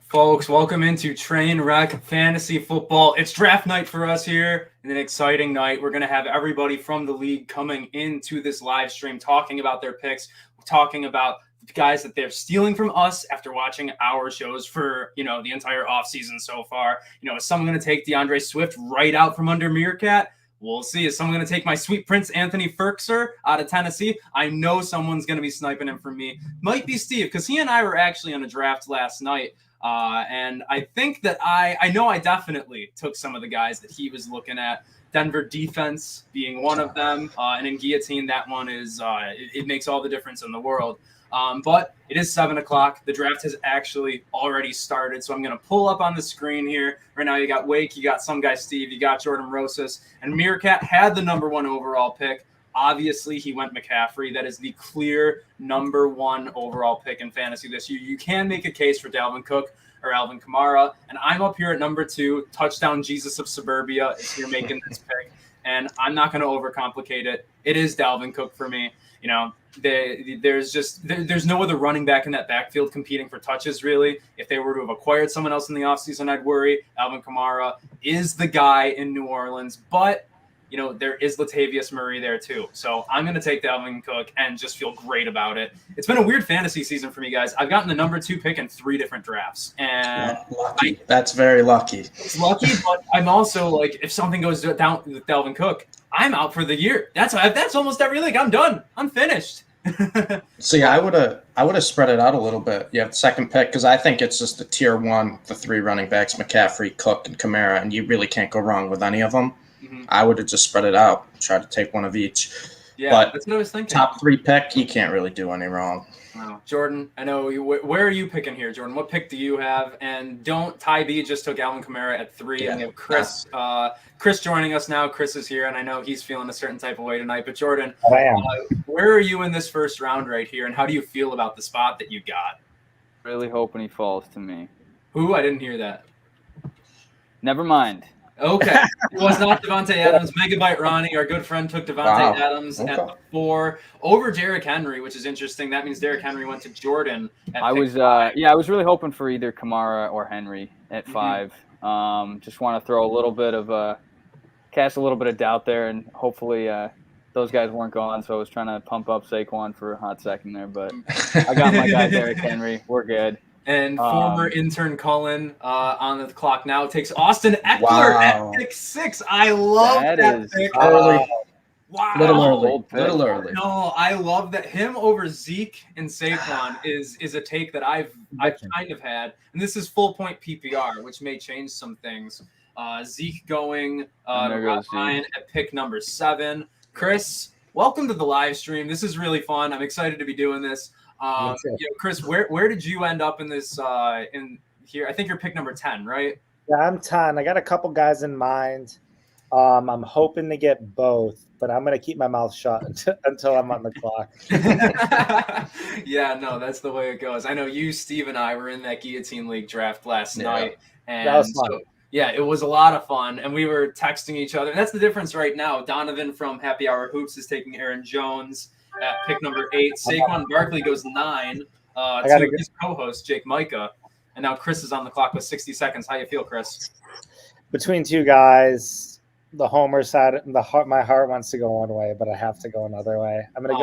Folks, welcome into Trainwreck Fantasy Football. It's draft night for us here, and an exciting night. We're going to have everybody from the league coming into this live stream, talking about their picks, talking about the guys that they're stealing from us after watching our shows for, the entire offseason so far. Is someone going to take DeAndre Swift right out from under Meerkat? We'll see. Is someone going to take my sweet prince Anthony Ferkser out of Tennessee? I know someone's going to be sniping him from me. Might be Steve, because he and I were actually on a draft last night. And I think that I know I definitely took some of the guys that he was looking at. Denver defense being one of them. And in Guillotine, that one is it makes all the difference in the world. But it is 7 o'clock. The draft has actually already started. So I'm going to pull up on the screen here. Right now you got Wake, you got some guy Steve, you got Jordan Rosas. And Meerkat had the number 1 overall pick. Obviously, he went McCaffrey. That is the clear number 1 overall pick in fantasy this year. You can make a case for Dalvin Cook or Alvin Kamara. And I'm up here at number 2. Touchdown Jesus of Suburbia is here making this pick. And I'm not going to overcomplicate it. It is Dalvin Cook for me. There's no other running back in that backfield competing for touches, really. If they were to have acquired someone else in the offseason, I'd worry. Alvin Kamara is the guy in New Orleans. But there is Latavius Murray there too. So I'm going to take Dalvin Cook and just feel great about it. It's been a weird fantasy season for me, guys. I've gotten the number 2 pick in 3 different drafts. And lucky. That's very lucky. It's lucky, but I'm also like, if something goes down with Dalvin Cook, I'm out for the year. That's almost every league. I'm done. I'm finished. See, I would have spread it out a little bit. You have the second pick because I think it's just the tier 1, the 3 running backs, McCaffrey, Cook, and Kamara, and you really can't go wrong with any of them. Mm-hmm. I would have just spread it out, try to take one of each. Yeah, but that's what I was thinking. Top 3 pick, you can't really do any wrong. Wow. Jordan, I know you. Where are you picking here, Jordan? What pick do you have? And Ty B just took Alvin Kamara at 3, and we have Chris. Chris joining us now. Chris is here, and I know he's feeling a certain type of way tonight. But Jordan, where are you in this first round right here, and how do you feel about the spot that you got? Really hoping he falls to me. Who? I didn't hear that. Never mind. Okay. It was not Devontae Adams. Megabyte Ronnie, our good friend, took Devontae Adams at the 4 over Derrick Henry, which is interesting. That means Derrick Henry went to Jordan at I was really hoping for either Kamara or Henry at 5. Just want to throw cast a little bit of doubt there, and hopefully those guys weren't gone, so I was trying to pump up Saquon for a hot second there, but I got my guy Derrick Henry. We're good. And former intern Cullen on the clock now takes Austin Eckler at pick 6. I love that pick. Early. Wow. Little early. No, I love that. Him over Zeke and Saquon is a take that I've kind of had. And this is full point PPR, which may change some things. Zeke going to Ryan at pick number 7. Chris, welcome to the live stream. This is really fun. I'm excited to be doing this. Chris, where did you end up in this in here? I think you're pick number 10, right? Yeah, I'm 10. I got a couple guys in mind. I'm hoping to get both, but I'm gonna keep my mouth shut until I'm on the clock. Yeah, no, that's the way it goes. I know you, Steve, and I were in that Guillotine League draft last night, and that was fun. Yeah, it was a lot of fun, and we were texting each other. That's the difference right now. Donovan from Happy Hour Hoops is taking Aaron Jones at pick number 8. Saquon Barkley goes 9 to his co-host, Jake Micah. And now Chris is on the clock with 60 seconds. How you feel, Chris? Between 2 guys, the homer side, my heart wants to go one way, but I have to go another way. I'm gonna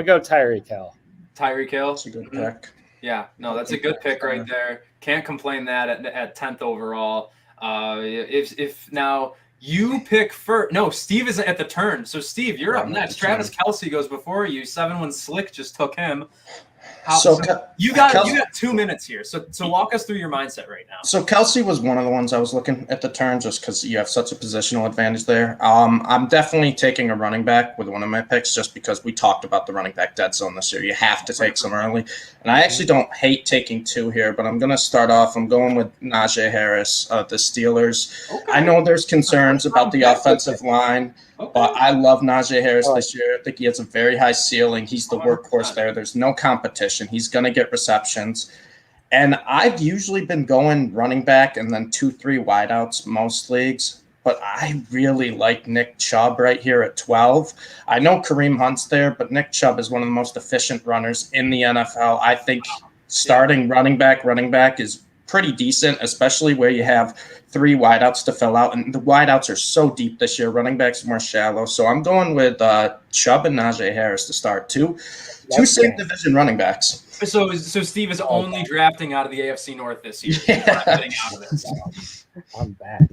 go Tyreek Hill. Tyreek Hill? That's a good pick. Yeah, no, that's a good pick right there. Can't complain that at 10th overall. If now – you pick first. No, Steve is at the turn. So, Steve, you're up next. Travis Kelce goes before you. 7-1 Slick just took him. You got 2 minutes here. So walk us through your mindset right now. So Kelce was one of the ones I was looking at the turn just because you have such a positional advantage there. I'm definitely taking a running back with one of my picks just because we talked about the running back dead zone this year. You have to take some early. And I actually don't hate taking 2 here, but I'm going to start off. I'm going with Najee Harris of the Steelers. Okay. I know there's concerns about the offensive line. But I love Najee Harris this year. I think he has a very high ceiling. He's the workhorse there. There's no competition. He's going to get receptions. And I've usually been going running back and then 2-3 wideouts most leagues. But I really like Nick Chubb right here at 12. I know Kareem Hunt's there, but Nick Chubb is one of the most efficient runners in the NFL. I think starting running back is pretty decent, especially where you have 3 wideouts to fill out. And the wideouts are so deep this year. Running backs are more shallow. So I'm going with Chubb and Najee Harris to start. Two same division running backs. So Steve is only drafting out of the AFC North this year. Yeah. Getting out of this. I'm back.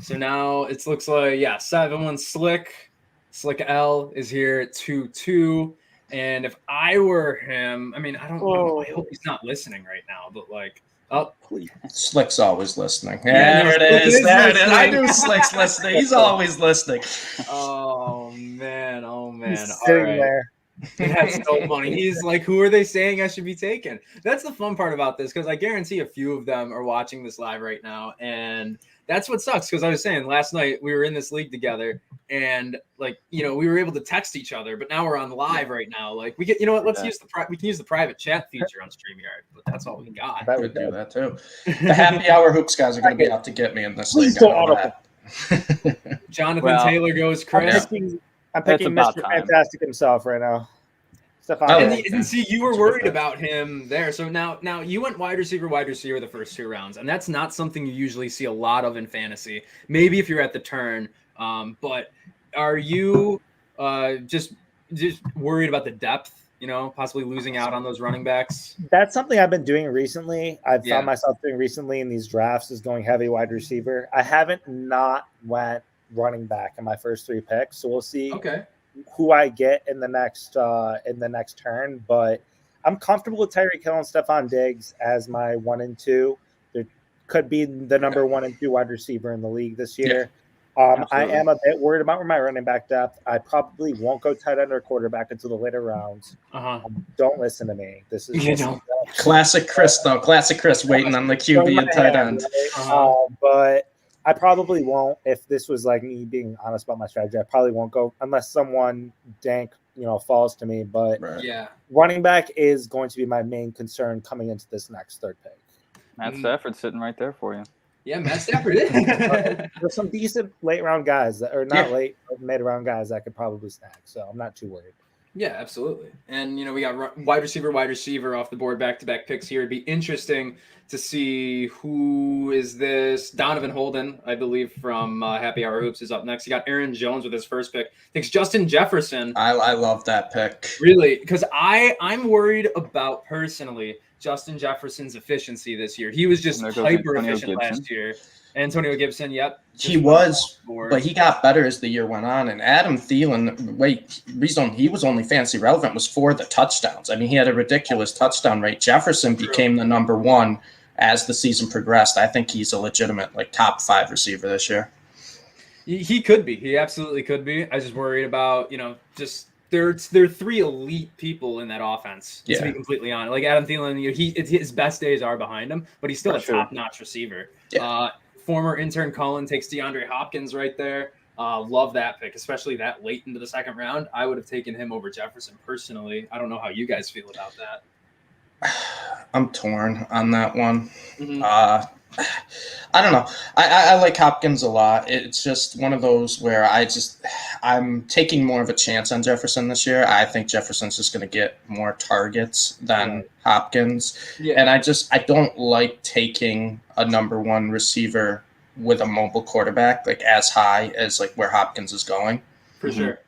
So now it looks like 7-1 Slick. Slick L is here at 2-2. And if I were him, I mean, I hope he's not listening right now, but like, please. Slick's always listening. Yeah, there it is. There it is. I knew Slick's listening. He's always listening. Oh man. He's All sitting right. there. That's so funny. He's like, who are they saying I should be taking? That's the fun part about this, because I guarantee a few of them are watching this live right now. And that's what sucks, because I was saying last night we were in this league together and we were able to text each other, but now we're on live right now. Like we get, let's use we can use the private chat feature on StreamYard, but that's all we got. I would do that too. The happy hour hoops guys are going to be out to get me in this league. Jonathan Taylor goes Chris. I'm picking Mr. Fantastic himself right now. And see, you were worried about him there. So now you went wide receiver the first 2 rounds, and that's not something you usually see a lot of in fantasy. Maybe if you're at the turn, but are you just worried about the depth? Possibly losing out on those running backs. That's something I've been doing recently. I've found myself doing recently in these drafts is going heavy wide receiver. I haven't not went running back in my first 3 picks, so we'll see. Okay. Who I get in the next turn, but I'm comfortable with Tyreek Hill and Stephon Diggs as my 1 and 2. There could be the number 1 and 2 wide receiver in the league this year. I am a bit worried about my running back depth. I probably won't go tight end or quarterback until the later rounds. Don't listen to me. This is classic Chris though. Classic Chris waiting on the QB and tight end. But I probably won't. If this was like me being honest about my strategy, I probably won't go unless someone dank, falls to me. But running back is going to be my main concern coming into this next 3rd pick. Matt Stafford's sitting right there for you. Yeah, Matt Stafford is. There's some decent late round guys that are not late, but mid round guys that could probably snag. So I'm not too worried. Yeah, absolutely. And, we got wide receiver off the board, back-to-back picks here. It'd be interesting to see who is this. Donovan Holden, I believe, from Happy Hour Hoops is up next. You got Aaron Jones with his first pick. Thinks Justin Jefferson. I love that pick. Really? Because I'm worried about, personally, Justin Jefferson's efficiency this year. He was just hyper-efficient last year. Antonio Gibson, yep. He was, but he got better as the year went on. And Adam Thielen, reason he was only fantasy relevant was for the touchdowns. I mean, he had a ridiculous touchdown rate. Jefferson became the number 1 as the season progressed. I think he's a legitimate top 5 receiver this year. He could be. He absolutely could be. I just worried about, just there are 3 elite people in that offense, to be completely honest. Like Adam Thielen, his best days are behind him, but he's still a top-notch receiver. Yeah. Former intern Cullen takes DeAndre Hopkins right there. Love that pick, especially that late into the 2nd round. I would have taken him over Jefferson personally. I don't know how you guys feel about that. I'm torn on that one. Mm-hmm. I don't know. I like Hopkins a lot. It's just one of those where I'm taking more of a chance on Jefferson this year. I think Jefferson's just going to get more targets than Hopkins. Yeah. And I don't like taking a number 1 receiver with a mobile quarterback as high as where Hopkins is going. For sure.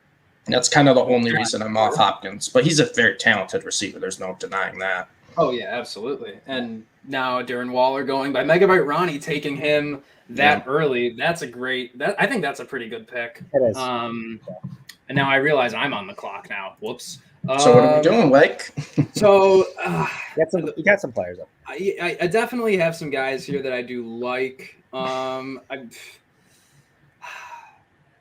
And that's kind of the only reason I'm off Hopkins. But he's a very talented receiver. There's no denying that. Oh, yeah, absolutely. And now Darren Waller going by Megabyte Ronnie, taking him that early. That's I think that's a pretty good pick. It is. And now I realize I'm on the clock now. Whoops. So what are we doing, Blake? So you got some players up. I definitely have some guys here that I do like.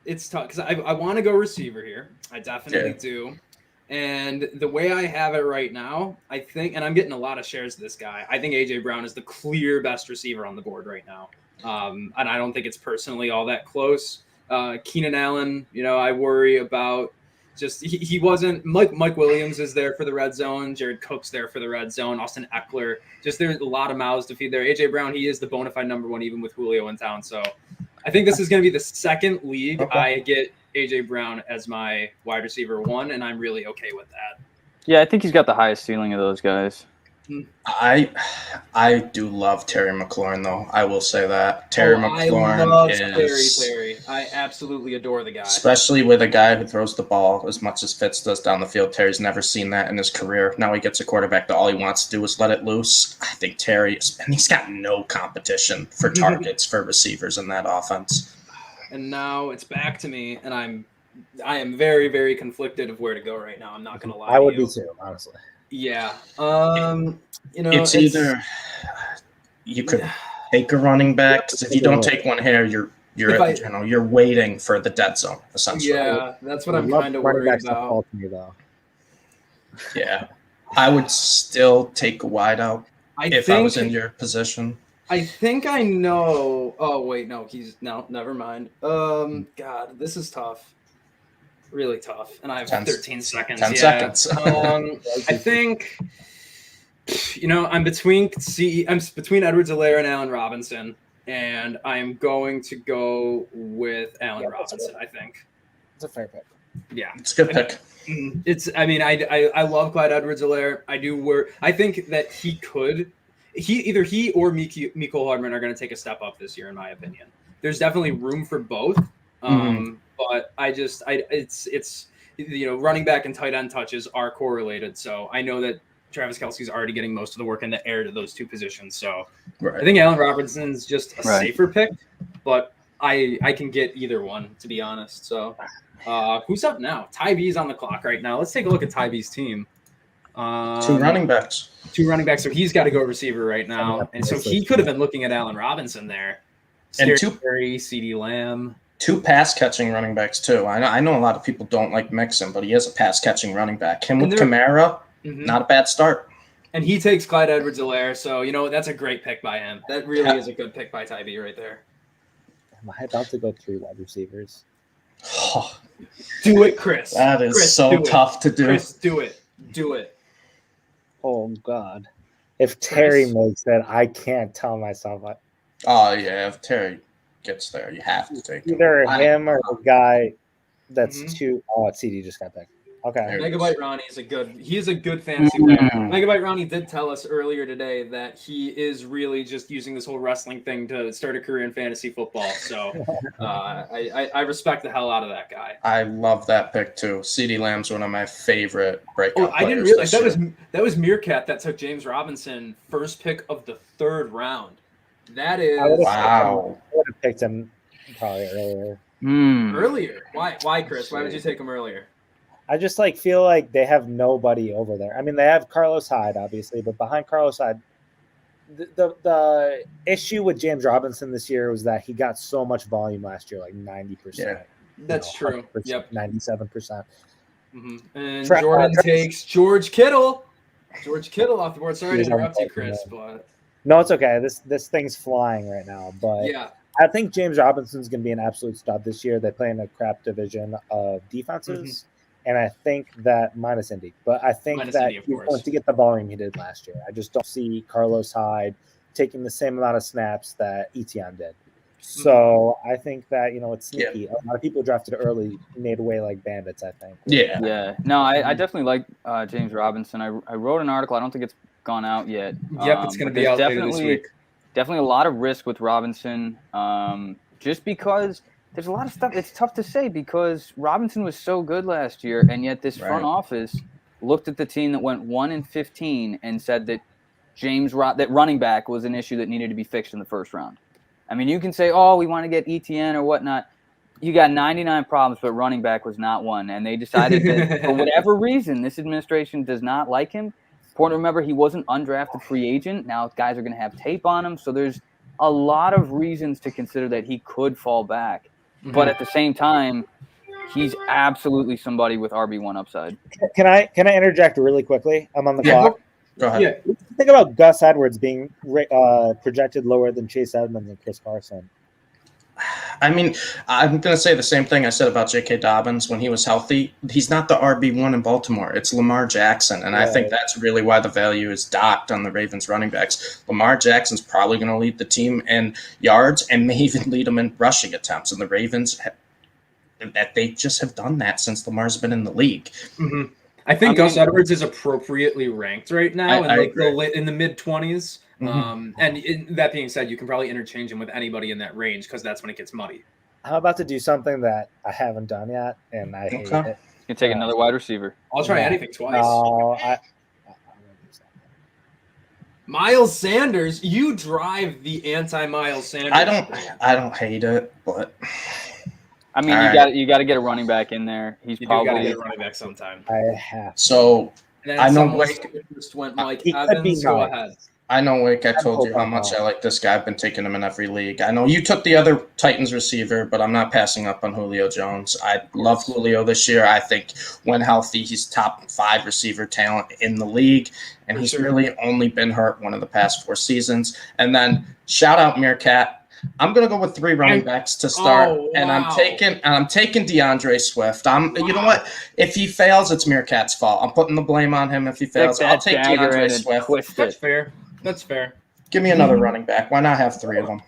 It's tough because I want to go receiver here. I definitely do. And the way I have it right now, I think, and I'm getting a lot of shares of this guy, I think A.J. Brown is the clear best receiver on the board right now. And I don't think it's personally all that close. Keenan Allen, I worry about just he wasn't – Mike Williams is there for the red zone. Jared Cook's there for the red zone. Austin Eckler. Just there's a lot of mouths to feed there. A.J. Brown, he is the bona fide number 1 even with Julio in town. So I think this is going to be the 2nd league I get A.J. Brown as my wide receiver 1, and I'm really okay with that. Yeah, I think he's got the highest ceiling of those guys. I I do love Terry McLaurin, though. I will say that. Terry McLaurin I love is... Terry. I absolutely adore the guy. Especially with a guy who throws the ball as much as Fitz does down the field. Terry's never seen that in his career. Now he gets a quarterback that all he wants to do is let it loose. I think Terry, and he's got no competition for targets for receivers in that offense. And now it's back to me, and I am very, very conflicted of where to go right now. I'm not going to lie. I would be too, honestly. Yeah. It's either you could take a running back, because if you don't take one here, you're waiting for the dead zone, essentially. Yeah, that's what I'm kind of worried about. Yeah, I would still take a wide out if I was in your position. I think I know. Oh wait, no, never mind. God, this is tough. Really tough, and I have 13 seconds. 10 seconds. I think, I'm between Edwards-Helaire and Allen Robinson, and I'm going to go with Allen Robinson. I think it's a fair pick. Yeah, it's a good pick. I love Clyde Edwards-Helaire. I think that either he or Miko Hardman are going to take a step up this year, in my opinion. There's definitely room for both. But it's running back and tight end touches are correlated. So I know that Travis Kelce's already getting most of the work in the air to those two positions. So I think Allen Robinson's just a safer pick, but I can get either one, to be honest. So who's up now? Ty B's on the clock right now. Let's take a look at Ty B's team. Two running backs. So he's got to go receiver right now. And so he could have been looking at Allen Robinson there. And CeeDee Lamb. Two pass-catching running backs, too. I know a lot of people don't like Mixon, but he is a pass-catching running back. Him with Kamara, not a bad start. And he takes Clyde Edwards-Helaire, so, that's a great pick by him. That really is a good pick by Ty B right there. Am I about to go 3 wide receivers? Do it, Chris. That is tough to do. Chris, do it. Do it. Oh, God. If Terry makes it, I can't tell myself. Oh, yeah, if Terry gets there, you have to take either him or a guy that's too. Oh, CD just got picked. Okay. Megabyte Ronnie is a good fantasy player. Megabyte Ronnie did tell us earlier today that he is really just using this whole wrestling thing to start a career in fantasy football. So I respect the hell out of that guy. I love that pick too. CeeDee Lamb's one of my favorite breakout players. I didn't realize that was Meerkat that took James Robinson first pick of the 3rd round. That is wow. I would have picked him probably earlier. Earlier? Why, Chris? Why would you take him earlier? I just feel like they have nobody over there. I mean, they have Carlos Hyde, obviously, but behind Carlos Hyde, the issue with James Robinson this year was that he got so much volume last year, like 90%. Yeah, that's true. Yep, 97%. And Jordan takes George Kittle. George Kittle off the board. Sorry to interrupt you, Chris, but. No, it's okay. This thing's flying right now, but yeah, I think James Robinson's going to be an absolute stud this year. They play in a crap division of defenses, and I think that minus Indy, but I think that he's going to get the volume he did last year. I just don't see Carlos Hyde taking the same amount of snaps that Etienne did. So I think that it's sneaky. A lot of people drafted early, made away like bandits. I think. Yeah. No, I definitely like James Robinson. I wrote an article. I don't think it's gone out yet. Yep, it's going to be out later this week. Definitely a lot of risk with Robinson, just because there's a lot of stuff. It's tough to say because Robinson was so good last year, and yet this front office looked at the team that went 1-15 and said that that running back was an issue that needed to be fixed in the first round. I mean, you can say, oh, we want to get ETN or whatnot. You got 99 problems, but running back was not one. And they decided that for whatever reason, this administration does not like him. Important to remember, he was an undrafted free agent. Now guys are going to have tape on him. So there's a lot of reasons to consider that he could fall back. But at the same time, he's absolutely somebody with RB1 upside. Can I interject really quickly? I'm on the clock. Go ahead. Yeah. Think about Gus Edwards being projected lower than Chase Edmonds and Chris Carson. I mean, I'm going to say the same thing I said about J.K. Dobbins when he was healthy. He's not the RB1 in Baltimore. It's Lamar Jackson, and I think that's really why the value is docked on the Ravens running backs. Lamar Jackson's probably going to lead the team in yards and may even lead them in rushing attempts, and the Ravens they just have done that since Lamar's been in the league. I think Gus Edwards is appropriately ranked right now in the mid-20s. That being said, you can probably interchange him with anybody in that range because that's when it gets muddy. I'm about to do something that I haven't done yet, and I hate it. You can take another wide receiver. I'll try anything twice. No, I'm gonna do something. Miles Sanders, you drive the anti-Miles Sanders. I don't hate it, but I mean, you got to get a running back in there. He's probably got to get a running back sometime. I have. So And then I know someone Wake. just went Mike He could be Evans. Go nice. ahead. I know, Wake. I told you how much I like this guy. I've been taking him in every league. I know you took the other Titans receiver, but I'm not passing up on Julio Jones. I love Julio this year. I think when healthy, he's top 5 receiver talent in the league, and he's really only been hurt one of the past 4 seasons. And then shout out Meerkat. I'm gonna go with 3 running backs to start, and I'm taking DeAndre Swift. You know what? If he fails, it's Meerkat's fault. I'm putting the blame on him if he fails. I'll take DeAndre Swift. That's fair. That's fair. Give me another running back. Why not have 3 of them?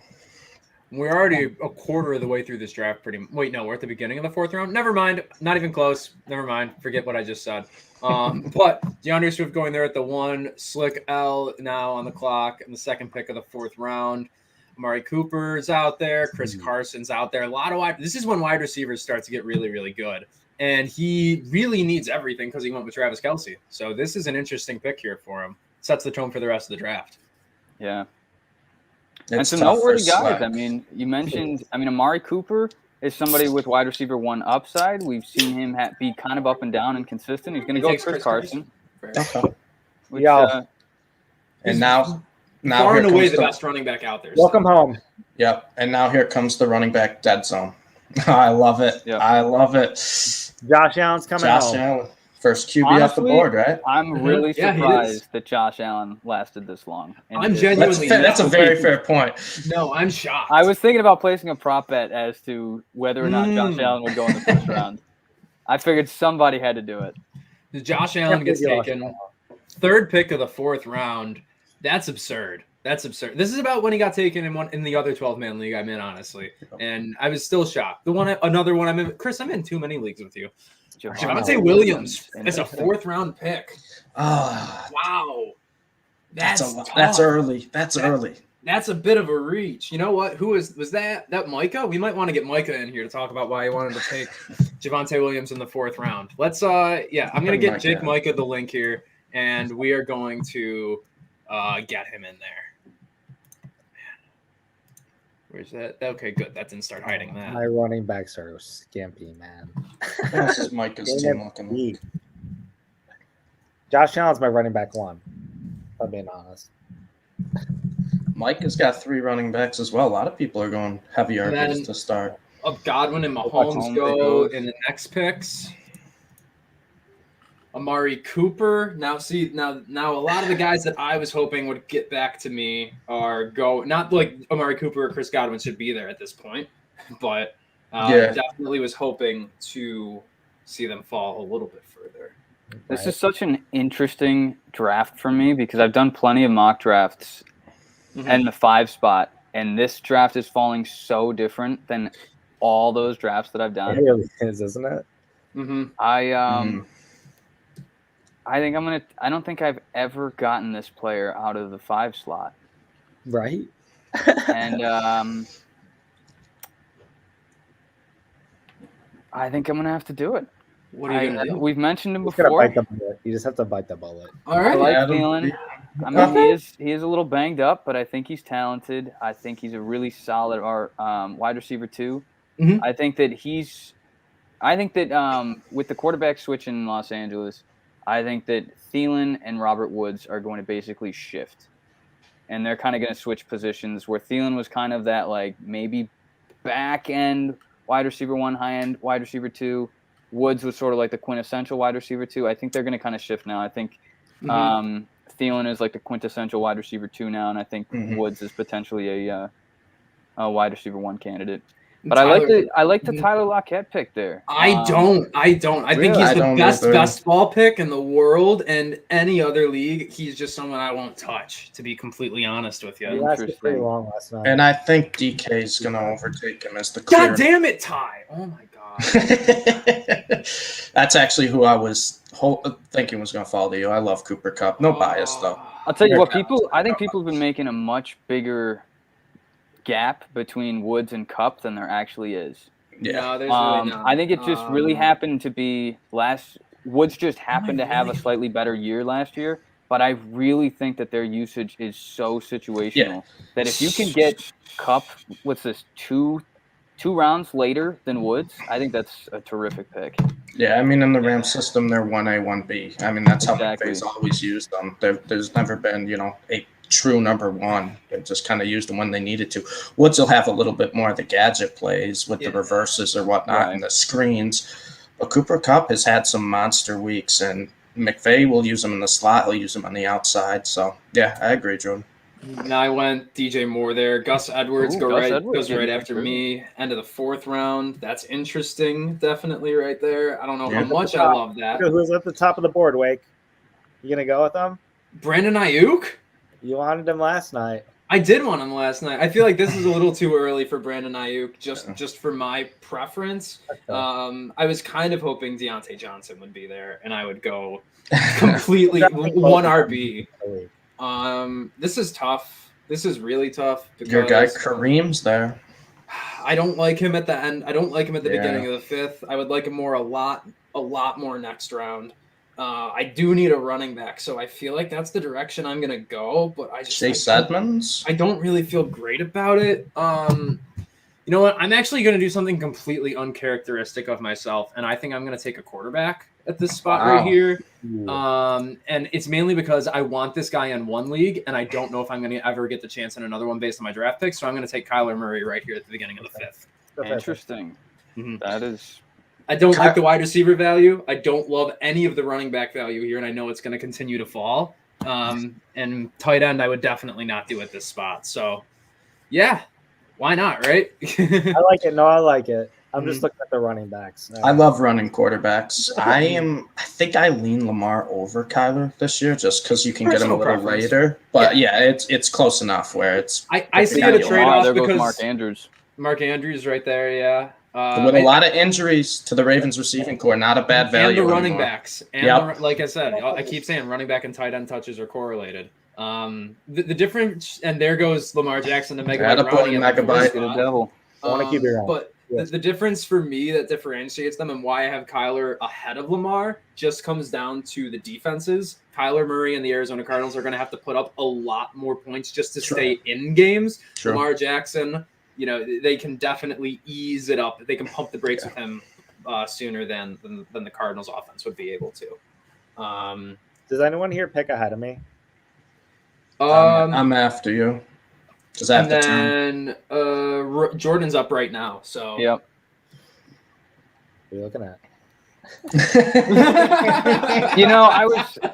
We're already a quarter of the way through this draft. Wait, no, we're at the beginning of the 4th round. Never mind. Not even close. Never mind. Forget what I just said. But DeAndre Swift going there at the 1. Slick L now on the clock in the 2nd pick of the 4th round. Amari Cooper's out there. Chris Carson's out there. A lot of this is when wide receivers start to get really, really good. And he really needs everything because he went with Travis Kelce. So this is an interesting pick here for him. Sets the tone for the rest of the draft. Yeah. It's and some tough noteworthy for guys. Slack. I mean, you mentioned, Amari Cooper is somebody with wide receiver 1 upside. We've seen him be kind of up and down and consistent. He's going to go with Chris Carson. Okay. Which, And now far here and away comes the best running back out there. Welcome home. Yep. And now here comes the running back dead zone. I love it. Yep. I love it. Josh Allen's coming home. Allen, first QB off the Honestly, board, right? I'm really Yeah, he is. surprised that Josh Allen lasted this long. I'm genuinely That's a very fair point. No, I'm shocked. I was thinking about placing a prop bet as to whether or not Josh Allen would go in the first round. I figured somebody had to do it. Josh Allen gets taken 3rd pick of the 4th round. That's absurd. That's absurd. This is about when he got taken in the other 12-man league I'm in, honestly. And I was still shocked. Another one I'm in. Chris, I'm in too many leagues with you. Javonte Williams is a 4th round pick. Wow. That's early. That's early. That's a bit of a reach. You know what? Who was that? That Micah? We might want to get Micah in here to talk about why he wanted to take Javonte Williams in the 4th round. Let's I'm gonna get Jake Micah the link here, and we are going to get him in there. Where's that? Okay, good. That didn't start hiding that. My running backs are skimpy, man. This is Micah's team looking. Josh Allen's my running back 1. If I'm being honest. Mike has got 3 running backs as well. A lot of people are going heavy yardage to start. Godwin and Mahomes go in the next picks. Amari Cooper. Now a lot of the guys that I was hoping would get back to me are not like Amari Cooper or Chris Godwin should be there at this point, but definitely was hoping to see them fall a little bit further. This is such an interesting draft for me because I've done plenty of mock drafts and the 5 spot, and this draft is falling so different than all those drafts that I've done. It really is, isn't it? I think I don't think I've ever gotten this player out of the 5 slot. Right. And I think I'm going to have to do it. What are you going to do? We've mentioned him You just gotta before. bite the bullet. You just have to bite the bullet. All right. I like Thielen. I mean, he is a little banged up, but I think he's talented. I think he's a really solid wide receiver too. Mm-hmm. I think that with the quarterback switch in Los Angeles, I think that Thielen and Robert Woods are going to basically shift. And they're kind of going to switch positions where Thielen was kind of that like maybe back end wide receiver 1, high end wide receiver 2. Woods was sort of like the quintessential wide receiver 2. I think they're going to kind of shift now. I think Thielen is like the quintessential wide receiver 2 now, and I think Woods is potentially a wide receiver 1 candidate. But I like the Tyler Lockett pick there. I don't. I think he's the best ball pick in the world, and any other league, he's just someone I won't touch, to be completely honest with you. He lasted pretty long last night. And I think DK is going to overtake him as the clear. God damn it, Ty! Oh my god. That's actually who I was thinking was going to fall to you. I love Cooper Kupp. No bias though. I'll tell you what, I think people have been making a much bigger gap between Woods and Kupp than there actually is. Yeah. No, there's really not. I think it just really happened to be Woods just happened to have a slightly better year last year, but I really think that their usage is so situational that if you can get Kupp, what's this, two rounds later than Woods, I think that's a terrific pick. Yeah, I mean, in the Rams system, they're 1A, 1B. I mean, that's how Exactly. McVay's always used them. There's never been, a true number one. They just kind of used them when they needed to. Woods will have a little bit more of the gadget plays with the reverses or whatnot and the screens. But Cooper Kupp has had some monster weeks, and McVay will use him in the slot. He'll use him on the outside. So, yeah, I agree, Jordan. Now I went DJ Moore there. Gus Edwards goes right after me. End of the 4th round. That's interesting. Definitely right there. I don't know how much I love that. Who's at the top of the board, Wake? You going to go with them? Brandon Ayuk? You wanted him last night. I did want him last night. I feel like this is a little too early for Brandon Ayuk, just for my preference. I was kind of hoping Deontay Johnson would be there, and I would go completely 1 RB. This is tough. This is really tough. Because your guy Kareem's there. I don't like him at the end. I don't like him at the beginning of the 5th. I would like him more a lot more next round. I do need a running back, so I feel like that's the direction I'm gonna go. But Chase Edmonds. I don't really feel great about it. You know what? I'm actually gonna do something completely uncharacteristic of myself, and I think I'm gonna take a quarterback at this spot right here. And it's mainly because I want this guy in one league, and I don't know if I'm gonna ever get the chance in another one based on my draft picks. So I'm gonna take Kyler Murray right here at the beginning of the 5th. Interesting. That is. I don't like the wide receiver value. I don't love any of the running back value here, and I know it's going to continue to fall. And tight end, I would definitely not do at this spot. So, yeah, why not, right? I like it. No, I like it. I'm just looking at the running backs. I love running quarterbacks. I think I lean Lamar over Kyler this year just because you can get him a little later. But it's close enough where it's. I see it a trade-off there because goes Mark Andrews. Mark Andrews right there, yeah. With a lot of injuries to the Ravens receiving core, not a bad value. And the running backs. And like I said, I keep saying running back and tight end touches are correlated. The difference, and there goes Lamar Jackson to Megabyte. The devil. I want to keep it around. But the difference for me that differentiates them and why I have Kyler ahead of Lamar just comes down to the defenses. Kyler Murray and the Arizona Cardinals are going to have to put up a lot more points just to stay in games. Lamar Jackson, they can definitely ease it up. They can pump the brakes with him sooner than the Cardinals offense would be able to. Does anyone here pick ahead of me? I'm after you. Does that have to turn? Jordan's up right now. So yep. What are you looking at?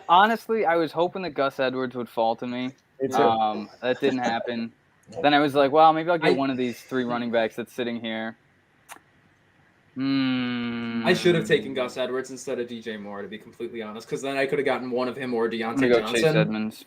I was hoping that Gus Edwards would fall to me. Me too. That didn't happen. Then I was like, well, maybe I'll get one of these 3 running backs that's sitting here. I should have taken Gus Edwards instead of DJ Moore, to be completely honest, because then I could have gotten one of him or Deontay Johnson. Chase Edmonds.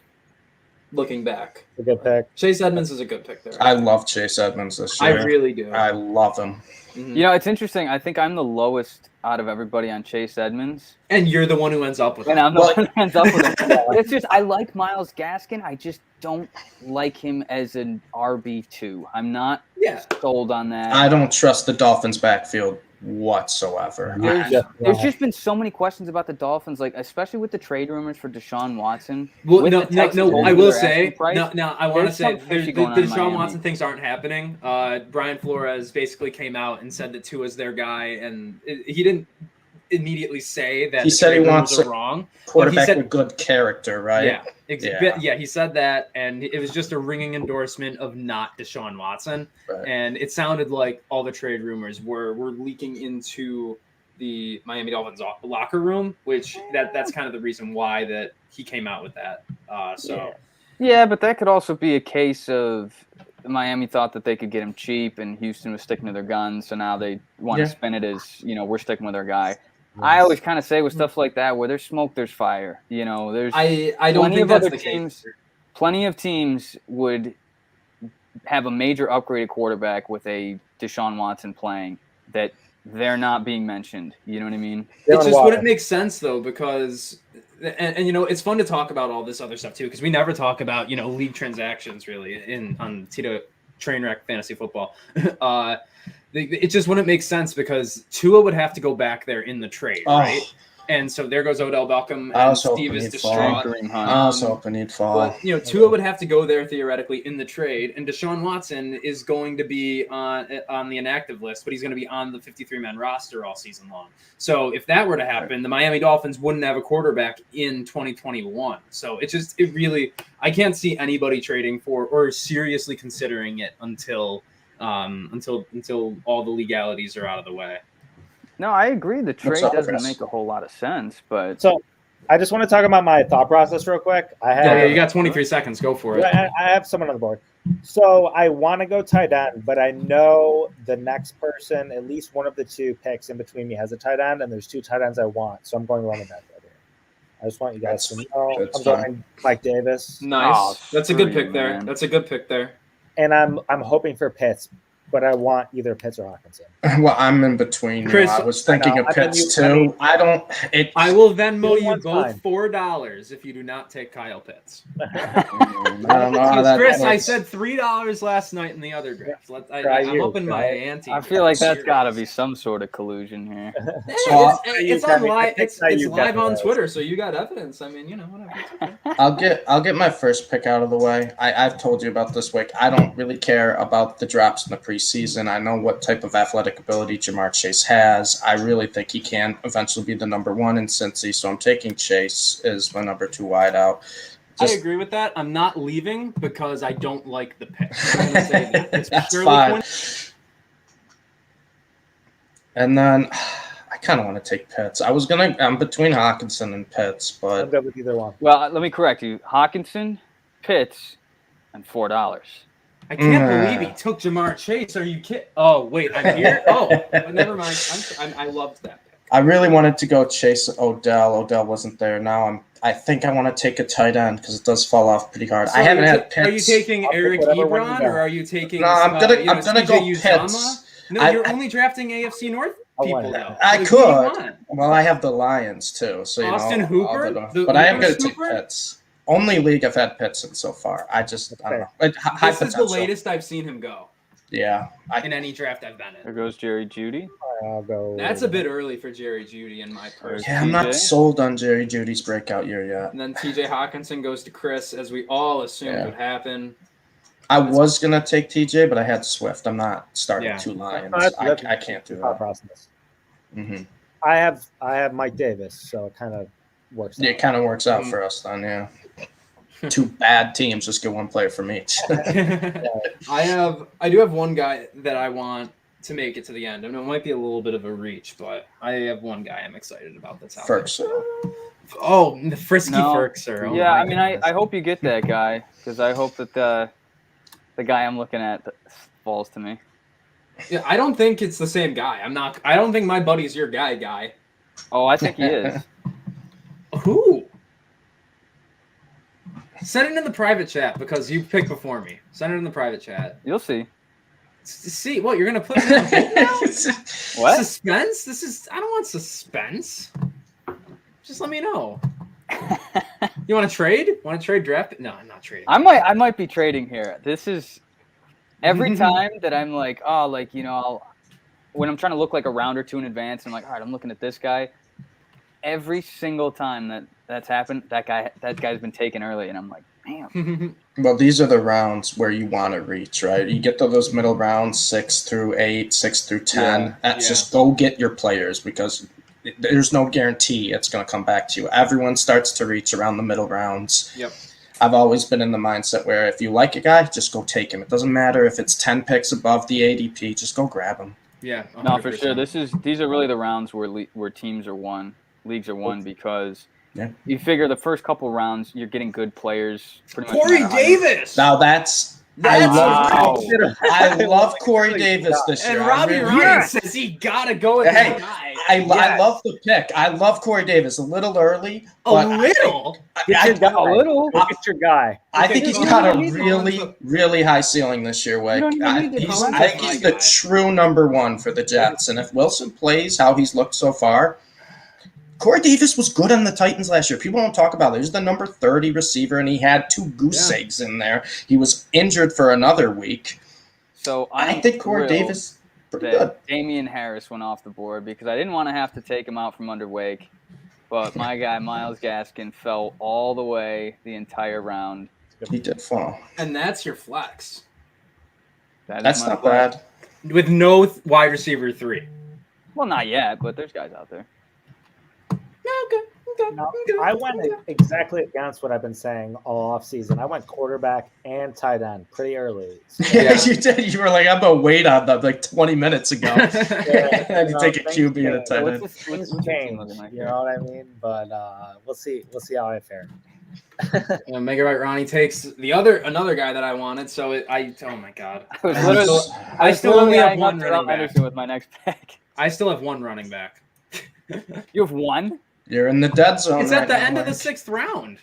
Looking back. A good pick. Chase Edmonds is a good pick there. I love Chase Edmonds this year. I really do. I love him. Mm-hmm. It's interesting. I think I'm the lowest out of everybody on Chase Edmonds. And you're the one who ends up with him. And I'm the one who ends up with him. It's just, I like Myles Gaskin. I just don't like him as an RB2. I'm not sold on that. I don't trust the Dolphins' backfield whatsoever. There's just been so many questions about the Dolphins, like especially with the trade rumors for Deshaun Watson. Well, I will say, I want to say the Deshaun Watson things aren't happening. Brian Flores basically came out and said that Tua's their guy, and he didn't immediately say that he said he wants a wrong quarterback with good character, right? Yeah, he said that, and it was just a ringing endorsement of not Deshaun Watson. Right. And it sounded like all the trade rumors were leaking into the Miami Dolphins locker room, which that's kind of the reason why that he came out with that. Yeah, but that could also be a case of Miami thought that they could get him cheap, and Houston was sticking to their guns, so now they want to spin it as, we're sticking with our guy. I always kind of say with stuff like that, where there's smoke, there's fire. There's I don't think that's the case. Plenty of teams would have a major upgraded quarterback with a Deshaun Watson playing that they're not being mentioned. You know what I mean? It just wouldn't make sense though, because And it's fun to talk about all this other stuff too, because we never talk about league transactions really on Trainwreck Fantasy Football. It just wouldn't make sense because Tua would have to go back there in the trade, right? And so there goes Odell Beckham, and Steve is distraught. I was hoping he'd fall. But, Tua would have to go there theoretically in the trade, and Deshaun Watson is going to be on the inactive list, but he's going to be on the 53-man roster all season long. So if that were to happen, the Miami Dolphins wouldn't have a quarterback in 2021. So it really, I can't see anybody trading for or seriously considering it until all the legalities are out of the way. No, I agree. The trade doesn't make a whole lot of sense, but so I just want to talk about my thought process real quick. You got 23 seconds. Go for it. I have someone on the board. So I want to go tight end, but I know the next person, at least one of the two picks in between me, has a tight end, and there's two tight ends I want. So I'm going running back right here. I just want you guys to know I'm going Mike Davis. Nice. That's a good pick there. Man. That's a good pick there. And I'm hoping for Pitts, but I want either Pitts or Hawkinson. Well, I'm in between. Chris, I was thinking of Pitts too. I will Venmo you both $4 if you do not take Kyle Pitts. I don't know how that Chris, works. I said $3 last night in the other draft. I'm upping my ante. I feel like that's got to be some sort of collusion here. It's live on Twitter, so you got evidence. I mean, whatever. Okay. I'll get my first pick out of the way. I've told you about this week. I don't really care about the drops in the preseason. I know what type of athletic ability Jamar Chase has. I really think he can eventually be the number one in Cincy, so I'm taking Chase as my number 2 wideout. I agree with that. I'm not leaving because I don't like the pick. I'm gonna say that. It's That's fine. And then I kind of want to take Pitts. I'm between Hawkinson and Pitts, but I'm good with either one. Well, let me correct you. Hawkinson, Pitts, and $4. I can't believe he took Jamar Chase. Are you kidding? Oh, wait, I'm here? Oh, but never mind. I loved that pick. I really wanted to go chase Odell. Odell wasn't there. Now I think I want to take a tight end because it does fall off pretty hard. So I haven't had Pitts. Are you taking Eric Ebron or are you taking? No, I'm gonna go Pitts. No, you're only drafting AFC North people though. I could. Well, I have the Lions too, so Austin Hooper. But I am going to take Pitts. Only league I've had Pitts in so far. I don't know. This is the latest I've seen him go. Yeah. In any draft I've been in. There goes Jerry Jeudy. I'll go. That's a bit early for Jerry Jeudy in my person. Yeah, I'm not sold on Jerry Judy's breakout year yet. And then TJ Hawkinson goes to Chris, as we all assumed would happen. I was going to take TJ, but I had Swift. I'm not starting 2 Lions. I can't do that. Process. Mm-hmm. I have Mike Davis, so it kind of works out. It kind of works out for us then, yeah. 2 bad teams, just get one player from each. I do have one guy that I want to make it to the end. I mean, it might be a little bit of a reach, but I have one guy I'm excited about that's out there. Oh, the frisky Ferkser. Oh, yeah, I mean, I hope you get that guy because I hope that the guy I'm looking at falls to me. Yeah, I don't think it's the same guy. I don't think my buddy's your guy. Oh, I think he is. Who? Send it in the private chat because you picked before me. Send it in the private chat. You'll see. See what you're gonna put me on hold now? What? Suspense? I don't want suspense. Just let me know. You want to trade? Want to trade draft? No, I'm not trading. I might be trading here. This is every time that I'm like, when I'm trying to look like a round or 2 in advance, I'm like, all right, I'm looking at this guy. Every single time that's happened, that guy's been taken early, and I'm like, damn. Well, these are the rounds where you want to reach, right? You get to those middle rounds, 6 through 8, 6 through 10. That's just go get your players because there's no guarantee it's going to come back to you. Everyone starts to reach around the middle rounds. Yep. I've always been in the mindset where if you like a guy, just go take him. It doesn't matter if it's 10 picks above the ADP, just go grab him. Yeah. 100%. No, for sure. These are really the rounds where teams are won. Leagues are won because you figure the first couple rounds you're getting good players. Corey Davis. Now I love Corey Davis this year. And Robbie Ryan says he gotta go with that guy. I love the pick. I love Corey Davis. A little early. A little. Get your guy. I think he's got a really, really high ceiling this year, Wake. I think he's the true number 1 for the Jets. And if Wilson plays how he's looked so far, Corey Davis was good on the Titans last year. People don't talk about it. He was the number 30 receiver, and he had 2 goose eggs in there. He was injured for another week. So I think Corey Davis pretty good. Damian Harris went off the board because I didn't want to have to take him out from under Wake, but my guy Myles Gaskin fell all the way the entire round. He did fall. And that's your flex. That's not bad. With no wide receiver 3. Well, not yet, but there's guys out there. No, I went exactly against what I've been saying all offseason. I went quarterback and tight end pretty early. So, yeah, you did. You were like, I'm going to wait on that like 20 minutes ago. You take a QB and a tight end. Things change, you know what I mean? But we'll see how I fare. Make it right. Ronnie takes another guy that I wanted. So oh my god, I still only have one running back with my next pick. I still have one running back. You have one? You're in the dead zone. It's at the end of the 6th round.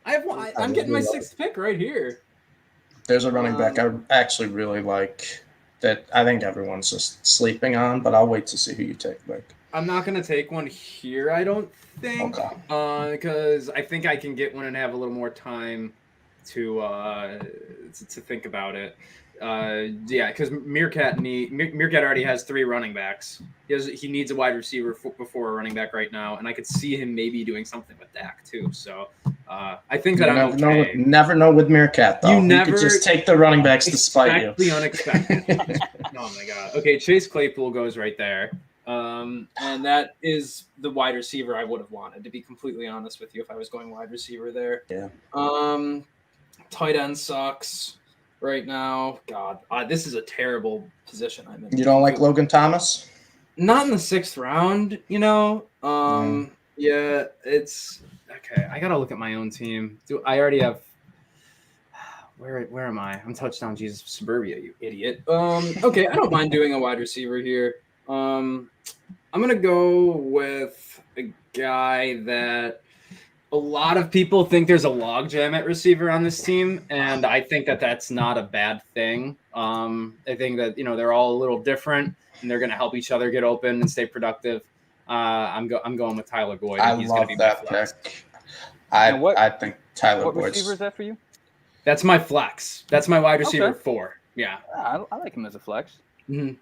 I have one. I'm getting my 6th pick right here. There's a running back I actually really like that I think everyone's just sleeping on, but I'll wait to see who you take, Mike. I'm not going to take one here, I don't think. Okay. Because I think I can get one and have a little more time to think about it. Because Meerkat already has 3 running backs. He needs a wide receiver before a running back right now, and I could see him maybe doing something with Dak too. So I think that I'm okay. Never know with Meerkat though. You could just take the running backs to spite you. The unexpected. Oh my god. Okay, Chase Claypool goes right there. And that is the wide receiver I would have wanted, to be completely honest with you, if I was going wide receiver there. Yeah. Tight end sucks right now. God, this is a terrible position I'm in. You don't like Logan Thomas? Not in the 6th round, you know. Yeah, it's okay. I gotta look at my own team. I already have. Where am I? I'm touchdown Jesus Suburbia, you idiot. Okay, I don't mind doing a wide receiver here. I'm gonna go with a guy that a lot of people think there's a logjam at receiver on this team, and I think that that's not a bad thing. I think that they're all a little different, and they're gonna help each other get open and stay productive. I'm going with Tyler Boyd. He's love that pick. I think Tyler Boyd. What receiver is that for you? That's my flex. That's my wide receiver 4. Yeah, I like him as a flex. Mm-hmm.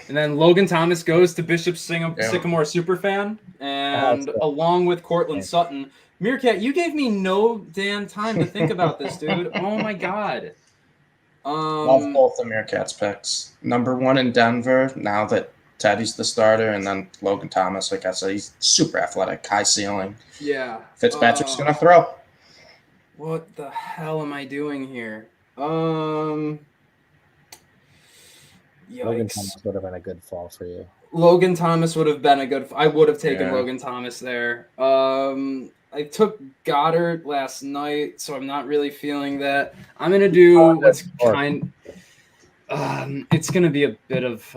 And then Logan Thomas goes to Bishop Sycamore Superfan, and along with Cortland Sutton. Meerkat, you gave me no damn time to think about this, dude. Oh my god. Love both the Meerkats picks. Number 1 in Denver, now that Teddy's the starter, and then Logan Thomas, like I said, he's super athletic, high ceiling. Yeah. Fitzpatrick's gonna throw. What the hell am I doing here? Yikes. Logan Thomas would have been a good fall for you. Logan Thomas would have been a good. I would have taken Logan Thomas there. I took Goddard last night, so I'm not really feeling that. I'm gonna do what's kind. It's gonna be a bit of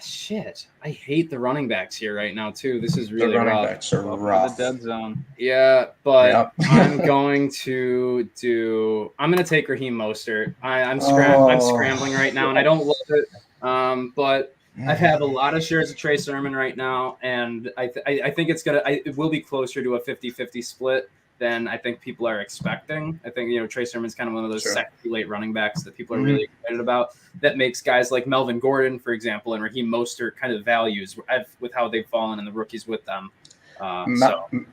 shit. I hate the running backs here right now too. This is really rough. The running backs are rough. The dead zone. Yeah, but I'm going to do. I'm gonna take Raheem Mostert. I'm scrambling right now, and I don't love it. But I have a lot of shares of Trey Sermon right now, and I think it will be closer to a 50-50 split than I think people are expecting. I think Trey Sermon's kind of one of those second late running backs that people are really excited about. That makes guys like Melvin Gordon, for example, and Raheem Mostert kind of values with how they've fallen and the rookies with them.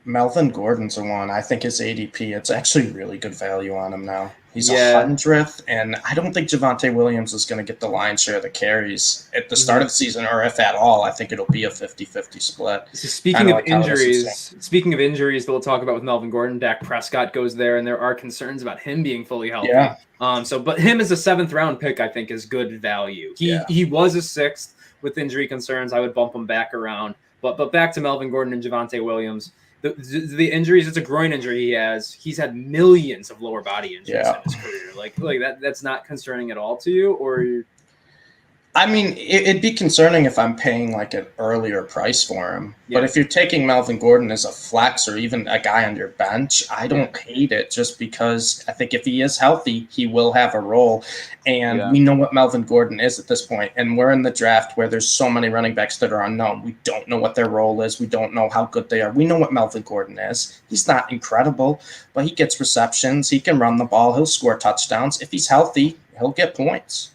Melvin Gordon's the one. I think his ADP, it's actually really good value on him now. He's 100th, and I don't think Javonte Williams is going to get the lion's share of the carries at the start of the season, or if at all. I think it'll be a 50-50 split. So speaking of injuries, that we'll talk about with Melvin Gordon, Dak Prescott goes there, and there are concerns about him being fully healthy. Yeah. But him as a 7th round pick, I think, is good value. He was a 6th with injury concerns. I would bump him back around. But back to Melvin Gordon and Javonte Williams. The injuries, it's a groin injury he has. He's had millions of lower body injuries in his career. Like that's not concerning at all to you, or I mean, it'd be concerning if I'm paying like an earlier price for him. Yeah. But if you're taking Melvin Gordon as a flex or even a guy on your bench, I don't hate it just because I think if he is healthy, he will have a role. And we know what Melvin Gordon is at this point. And we're in the draft where there's so many running backs that are unknown. We don't know what their role is. We don't know how good they are. We know what Melvin Gordon is. He's not incredible, but he gets receptions. He can run the ball. He'll score touchdowns. If he's healthy, he'll get points.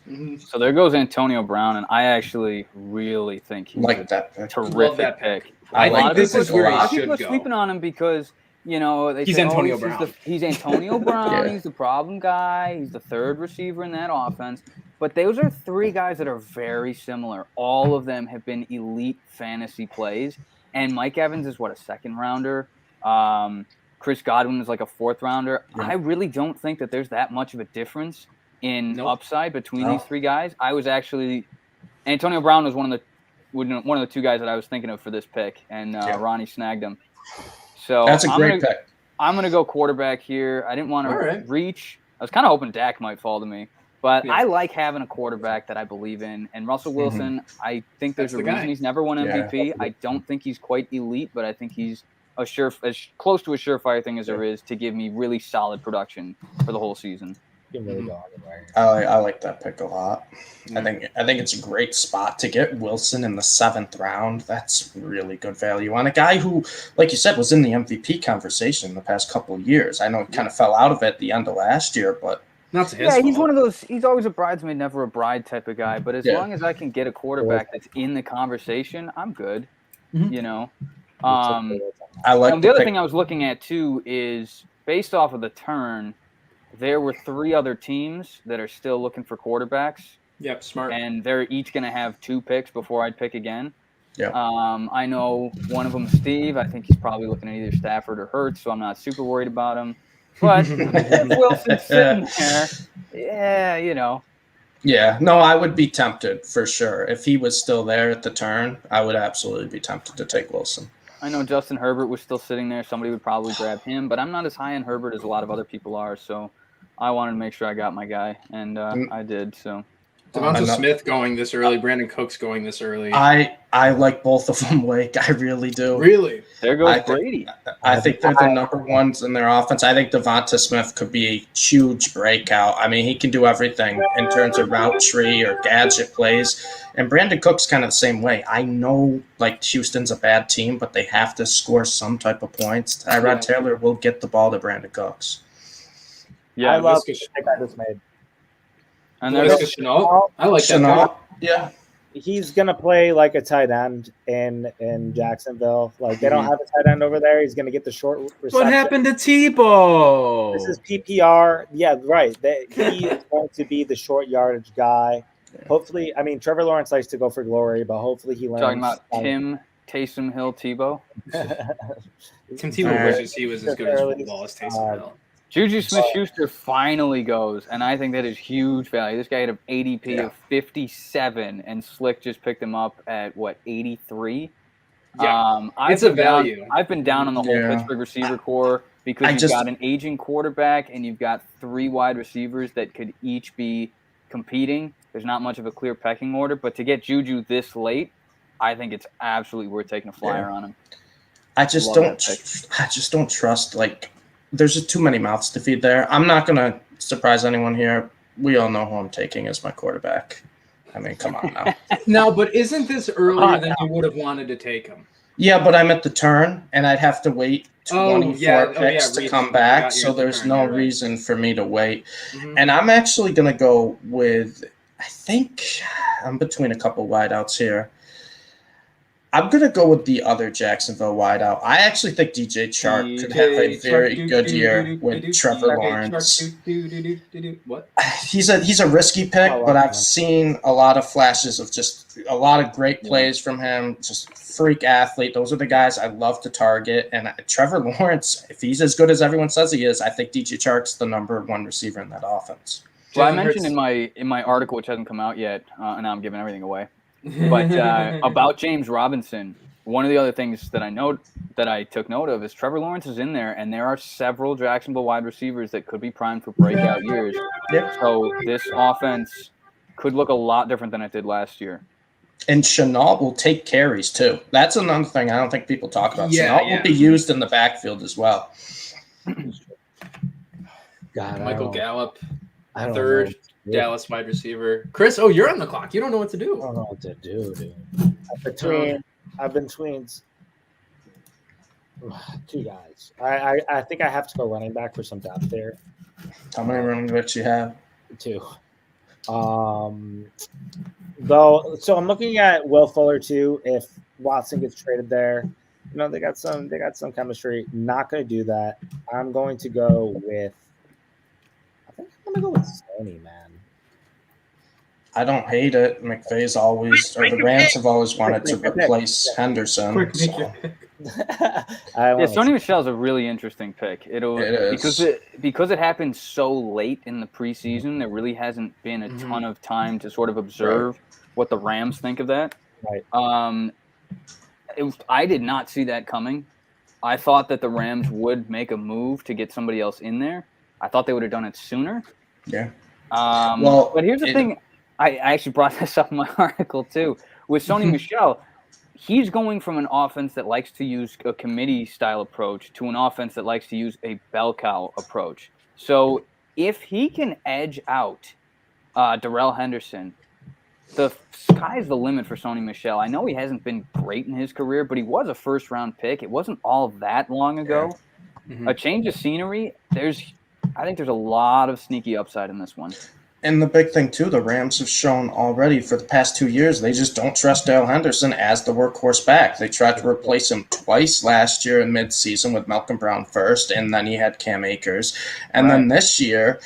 So there goes Antonio Brown, and I actually really think he's that pick. Terrific pick. I think this is where he should people are go. sleeping on him because, you know, He's Antonio Brown. He's Antonio Brown. He's the problem guy. He's the third receiver in that offense. But those are three guys that are very similar. All of them have been elite fantasy plays. And Mike Evans is, a second rounder? Chris Godwin is like a fourth rounder. Yeah. I really don't think that there's that much of a difference in upside between these three guys. Antonio Brown was one of the two guys that I was thinking of for this pick, and Ronnie snagged him. So that's a great pick. I'm going to go quarterback here. I didn't want to reach. I was kind of hoping Dak might fall to me, but I like having a quarterback that I believe in. And Russell Wilson, I think there's a reason he's never won MVP. Yeah. I don't think he's quite elite, but I think he's as close to a surefire thing as there is to give me really solid production for the whole season. I like that pick a lot. I think it's a great spot to get Wilson in the 7th round. That's really good value on a guy who, like you said, was in the MVP conversation the past couple of years. I know he kind of fell out of it at the end of last year, but not to his fault. He's one of those. He's always a bridesmaid, never a bride type of guy. But as long as I can get a quarterback that's in the conversation, I'm good. You know. I like the other thing I was looking at too is based off of the turn. There were 3 other teams that are still looking for quarterbacks. Yep, smart. And they're each going to have 2 picks before I'd pick again. Yeah. I know one of them, Steve. I think he's probably looking at either Stafford or Hurts, so I'm not super worried about him. But if Wilson's sitting there, you know. Yeah, no, I would be tempted for sure. If he was still there at the turn, I would absolutely be tempted to take Wilson. I know Justin Herbert was still sitting there. Somebody would probably grab him, but I'm not as high on Herbert as a lot of other people are, so I wanted to make sure I got my guy, and I did. So Devonta Smith going this early, Brandon Cooks going this early. I like both of them, Blake. I really do. Really? There goes Brady. I think they're the number ones in their offense. I think Devonta Smith could be a huge breakout. I mean, he can do everything in terms of route tree or gadget plays. And Brandon Cook's kind of the same way. I know, Houston's a bad team, but they have to score some type of points. Tyrod Taylor will get the ball to Brandon Cooks. Yeah, I love the pick I just made. And there's Chenault. I like that. Yeah. He's gonna play like a tight end in Jacksonville. They don't have a tight end over there. He's gonna get the short reception. What happened to Tebow? This is PPR. Yeah, right. He is going to be the short yardage guy. Hopefully, I mean Trevor Lawrence likes to go for glory, but hopefully he learns. Talking about Tim Taysom Hill Tebow. Tim Tebow wishes he was as good as football as Taysom Hill. Juju Smith-Schuster finally goes, and I think that is huge value. This guy had an ADP of 57, and Slick just picked him up at, 83? Yeah, it's a value. I've been down on the whole Pittsburgh receiver core because you've got an aging quarterback, and you've got 3 wide receivers that could each be competing. There's not much of a clear pecking order, but to get Juju this late, I think it's absolutely worth taking a flyer on him. I just don't trust, there's just too many mouths to feed there. I'm not going to surprise anyone here. We all know who I'm taking as my quarterback. I mean, come on now. No, but isn't this earlier than you would have wanted to take him? Yeah, but I'm at the turn, and I'd have to wait 24 picks to come back, so there's no reason for me to wait. Mm-hmm. And I'm actually going to go with, I think I'm between a couple wideouts here. I'm going to go with the other Jacksonville wideout. I actually think DJ Chark could have a very good year with Trevor Lawrence. What? He's a risky pick, but I've seen a lot of flashes of just a lot of great plays from him. Just freak athlete. Those are the guys I love to target. And Trevor Lawrence, if he's as good as everyone says he is, I think DJ Chark's the number 1 receiver in that offense. Well, I mentioned in my article, which hasn't come out yet, and now I'm giving everything away. But about James Robinson, one of the other things that I took note of is Trevor Lawrence is in there, and there are several Jacksonville wide receivers that could be primed for breakout years. Yep. So this offense could look a lot different than it did last year. And Chenault will take carries too. That's another thing I don't think people talk about. Yeah, Chenault will be used in the backfield as well. God, Michael Gallup, I don't third know. Dallas wide receiver. Chris, you're on the clock. You don't know what to I do. don't know what to do, dude. I've been between two guys. I think I have to go running back for some depth there. How many running backs you have? Two. Though, so I'm looking at Will Fuller too. If Watson gets traded there, they got some chemistry. Not going to do that. I'm going to go with. I think I'm going to go with Sony, man. I don't hate it. McVay's always, or the Rams have always wanted to replace Henderson. So. Sony Michel's a really interesting pick. It is. Because it happened so late in the preseason. There really hasn't been a ton of time to sort of observe what the Rams think of that. Right. I did not see that coming. I thought that the Rams would make a move to get somebody else in there. I thought they would have done it sooner. Yeah. But here's the thing. I actually brought this up in my article too. With Sony Michel, he's going from an offense that likes to use a committee-style approach to an offense that likes to use a bell cow approach. So if he can edge out Darrell Henderson, the sky's the limit for Sony Michel. I know he hasn't been great in his career, but he was a first-round pick. It wasn't all that long ago. A change of scenery, I think there's a lot of sneaky upside in this one. And the big thing, too, the Rams have shown already for the past 2 years, they just don't trust Darrell Henderson as the workhorse back. They tried to replace him twice last year in midseason with Malcolm Brown first, and then he had Cam Akers. And then this year,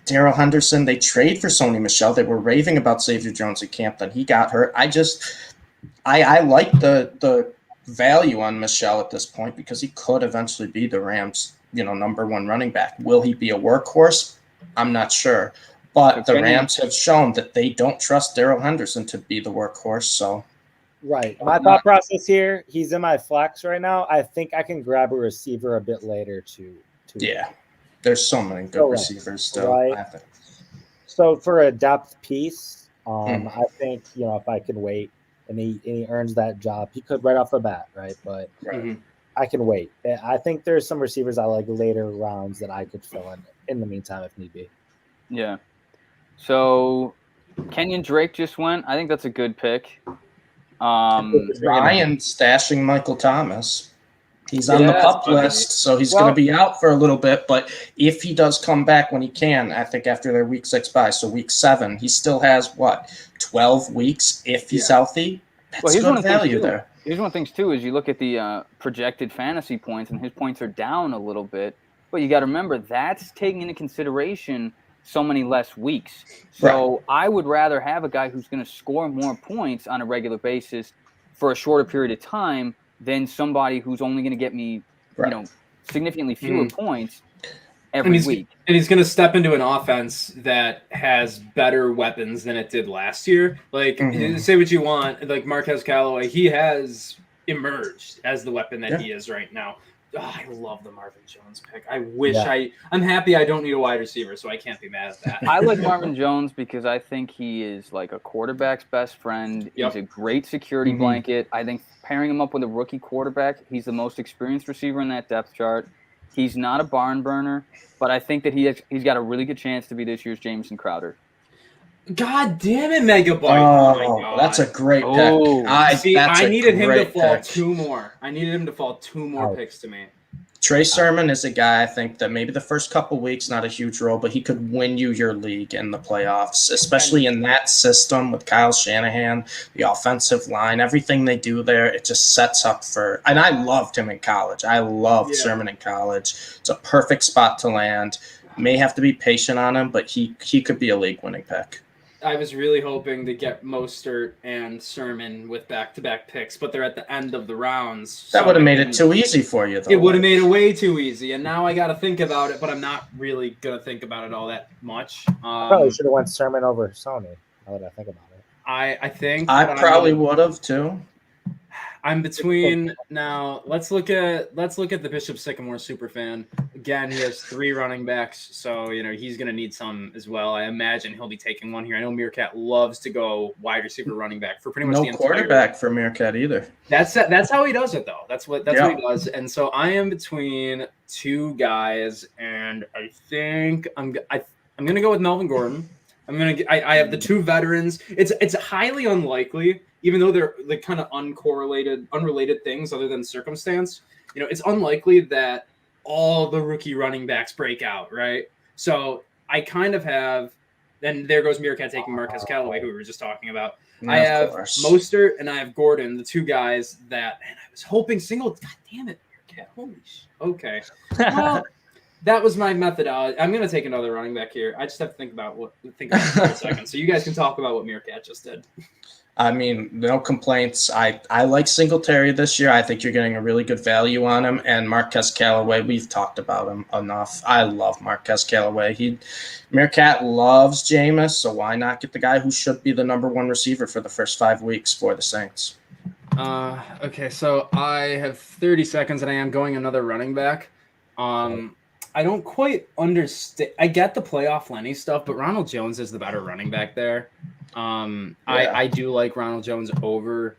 Darrell Henderson, they trade for Sony Michel. They were raving about Xavier Jones at camp, then he got hurt. I like the value on Michel at this point because he could eventually be the Rams' number one running back. Will he be a workhorse? I'm not sure. But the Rams have shown that they don't trust Darrell Henderson to be the workhorse. So, right. My thought process here, he's in my flex right now. I think I can grab a receiver a bit later to yeah. There's so many good receivers still. Right. I think. So for a depth piece, I think, if I can wait and he earns that job, he could right off the bat, right? But I can wait. I think there's some receivers I like later rounds that I could fill in the meantime if need be. Yeah. So Kenyan Drake just went. I think that's a good pick. Ryan stashing Michael Thomas. He's on the PUP list, so he's going to be out for a little bit. But if he does come back when he can, I think after their week 6 bye, so week 7, he still has, 12 weeks if he's healthy? That's good value there. Here's one of the things, too, is you look at the projected fantasy points, and his points are down a little bit. But you got to remember, that's taking into consideration so many less weeks. So I would rather have a guy who's going to score more points on a regular basis for a shorter period of time than somebody who's only going to get me, significantly fewer points every week. And he's going to step into an offense that has better weapons than it did last year. Like, say what you want, like Marquez Callaway, he has emerged as the weapon that he is right now. Oh, I love the Marvin Jones pick. I wish I'm happy I don't need a wide receiver, so I can't be mad at that. I like Marvin Jones because I think he is like a quarterback's best friend. He's a great security blanket. I think pairing him up with a rookie quarterback, he's the most experienced receiver in that depth chart. He's not a barn burner, but I think that he's got a really good chance to be this year's Jamison Crowder. God damn it, Megabyte. Oh, my God. That's a great pick. I needed him to fall 2 more. I needed him to fall 2 more picks to me. Trey Sermon is a guy I think that maybe the first couple weeks, not a huge role, but he could win you your league in the playoffs, especially in that system with Kyle Shanahan, the offensive line, everything they do there. It just sets up for – and I loved him in college. I loved Sermon in college. It's a perfect spot to land. May have to be patient on him, but he could be a league-winning pick. I was really hoping to get Mostert and Sermon with back-to-back picks, but they're at the end of the rounds. That would have made it too easy for you, though. It would have made it way too easy, and now I got to think about it, but I'm not really going to think about it all that much. Probably should have went Sermon over Sony, now that I think about it. I think... I probably would have, too. I'm between now. Let's look at the Bishop Sycamore superfan. Again, he has 3 running backs, so he's going to need some as well. I imagine he'll be taking one here. I know Meerkat loves to go wide receiver, running back for pretty much the entire quarterback for Meerkat either. That's how he does it though. That's what he does. And so I am between 2 guys, and I think I'm going to go with Melvin Gordon. I have the 2 veterans. It's highly unlikely, even though they're like kind of unrelated things other than circumstance. It's unlikely that all the rookie running backs break out, right? So I kind of have, and there goes Meerkat taking Marquez Callaway, who we were just talking about. I have Mostert and I have Gordon, the 2 guys that, and I was hoping single. God damn it, Meerkat! Holy shit. Okay, well. That was my methodology. I'm going to take another running back here. I just have to think about it for a second. So you guys can talk about what Meerkat just did. I mean, no complaints. I like Singletary this year. I think you're getting a really good value on him. And Marquez Callaway, we've talked about him enough. I love Marquez Callaway. Meerkat loves Jameis, so why not get the guy who should be the number 1 receiver for the first 5 weeks for the Saints? Okay, so I have 30 seconds, and I am going another running back. I don't quite understand. I get the playoff Lenny stuff, but Ronald Jones is the better running back there. I do like Ronald Jones over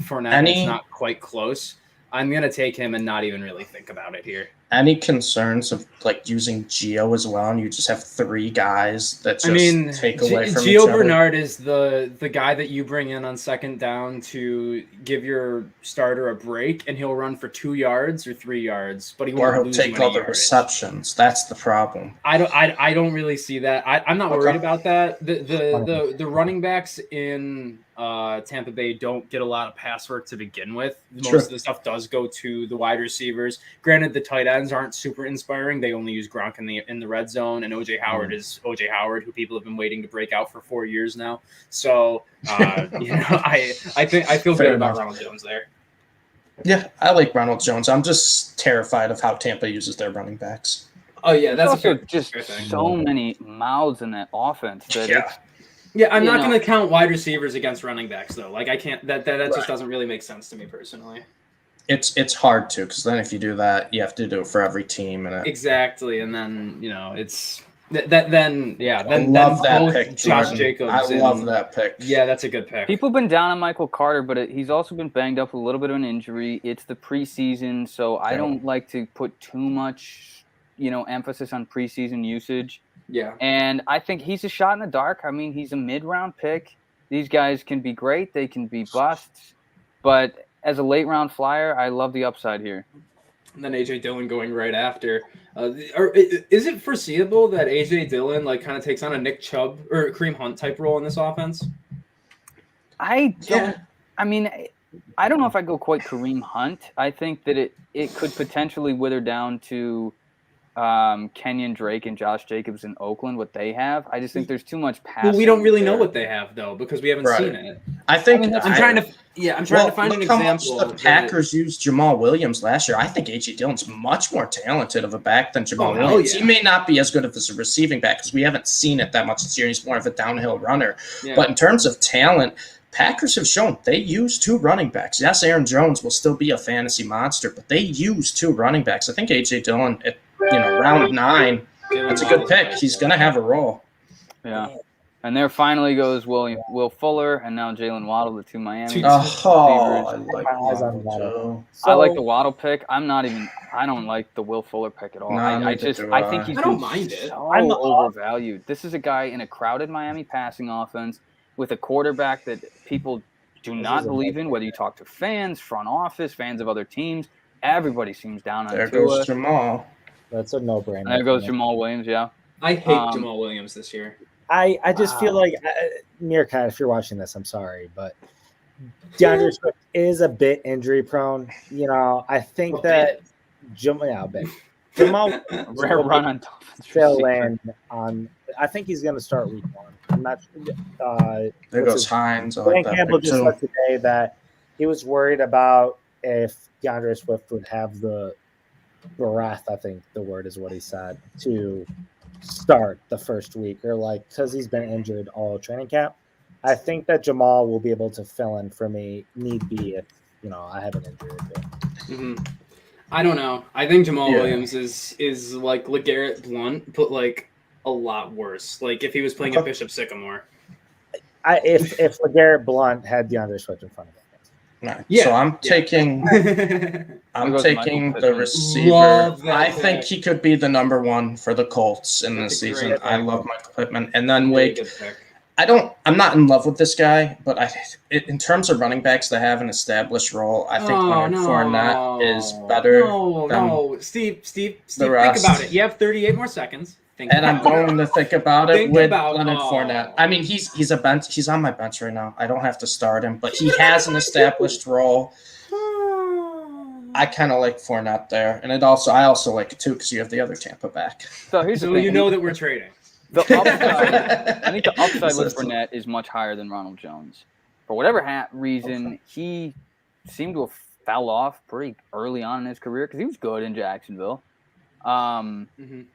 Fournette. It's not quite close. I'm going to take him and not even really think about it here. Any concerns of like using Gio as well, and you just have 3 guys that just take away from each Gio other? Bernard is the guy that you bring in on second down to give your starter a break, and he'll run for 2 yards or 3 yards, but he'll take all the receptions. That's the problem. I don't really see that. I'm not worried about that. The running backs in Tampa Bay don't get a lot of pass work to begin with. Most of the stuff does go to the wide receivers. Granted, the tight ends aren't super inspiring. They only use Gronk in the red zone, and OJ Howard is OJ Howard, who people have been waiting to break out for 4 years now. So I feel good about Ronald Jones there. Yeah, I like Ronald Jones. I'm just terrified of how Tampa uses their running backs. Oh yeah, that's also just so many mouths in that offense that I'm not going to count wide receivers against running backs, though. Like, I can't. That just doesn't really make sense to me personally. It's hard to, because then if you do that, you have to do it for every team. Exactly, and then it's then love that pick, Josh Jacobs. I love that pick. Yeah, that's a good pick. People have been down on Michael Carter, but he's also been banged up with a little bit of an injury. It's the preseason, so I don't like to put too much, emphasis on preseason usage. Yeah. And I think he's a shot in the dark. I mean, he's a mid-round pick. These guys can be great. They can be busts. But as a late-round flyer, I love the upside here. And then A.J. Dillon going right after. Is it foreseeable that A.J. Dillon kind of takes on a Nick Chubb or Kareem Hunt type role in this offense? I don't. I mean, I don't know if I go quite Kareem Hunt. I think that it could potentially wither down to Kenyan Drake and Josh Jacobs in Oakland, what they have. I just think there's too much passing. Well, we don't really know what they have though, because we haven't seen it. I'm trying to find an example. The Packers used Jamal Williams last year. I think A.J. Dillon's much more talented of a back than Jamal Williams. He may not be as good as a receiving back because we haven't seen it that much this year. He's more of a downhill runner. Yeah. But in terms of talent, Packers have shown they use 2 running backs. Yes, Aaron Jones will still be a fantasy monster, but they use 2 running backs. I think A.J. Dillon at round 9, that's a good pick. He's going to have a role. Yeah. And there finally goes Will Fuller and now Jalen Waddle, the 2 Miami. I like the Waddle pick. I don't like the Will Fuller pick at all. I think he's so overvalued. This is a guy in a crowded Miami passing offense with a quarterback that people do not believe in, whether you talk to fans, front office, fans of other teams. Everybody seems down on Tua. There goes Jamal. That's a no-brainer. There goes Jamal Williams, yeah. I hate Jamal Williams this year. I just feel like, Meerkat, if you're watching this, I'm sorry, but DeAndre Swift is a bit injury-prone. I think that Jamal rare run on fill in on. I think he's going to start week 1. I'm not sure. There goes Hines. Dan Campbell just said today that he was worried about if DeAndre Swift would have the breath, I think the word is what he said, to start the first week, or because he's been injured all training camp. I think that Jamal will be able to fill in for me need be I have an injury. Mm-hmm. I don't know. I think Jamal Yeah. Williams is like LeGarrette Blount, but like a lot worse. Like if he was playing at Bishop Sycamore. If LeGarrette Blount had DeAndre Swift in front of him. Right. Yeah. So I'm taking I'll go with the Michael receiver. Love that I pick. think he could be the number one for the Colts in That's this a season. great I pick. love Michael Pittman. And then Really like good pick. I'm not in love with this guy, but in terms of running backs that have an established role, I think Leonard Fournette is better. No, Steve, think rest. about it. You have 38 more seconds. Think And I'm about it. going to think about it Think with about- Leonard oh. Fournette. I mean, he's a bench. He's on my bench right now. I don't have to start him, but he has an established role. I kind of like Fournette there, and I also like it too because you have the other Tampa back. So here's the So thing. you know that we're trading. The upside, I think the upside with This is- Fournette is much higher than Ronald Jones. For whatever reason, he seemed to have fell off pretty early on in his career because he was good in Jacksonville. Mhm.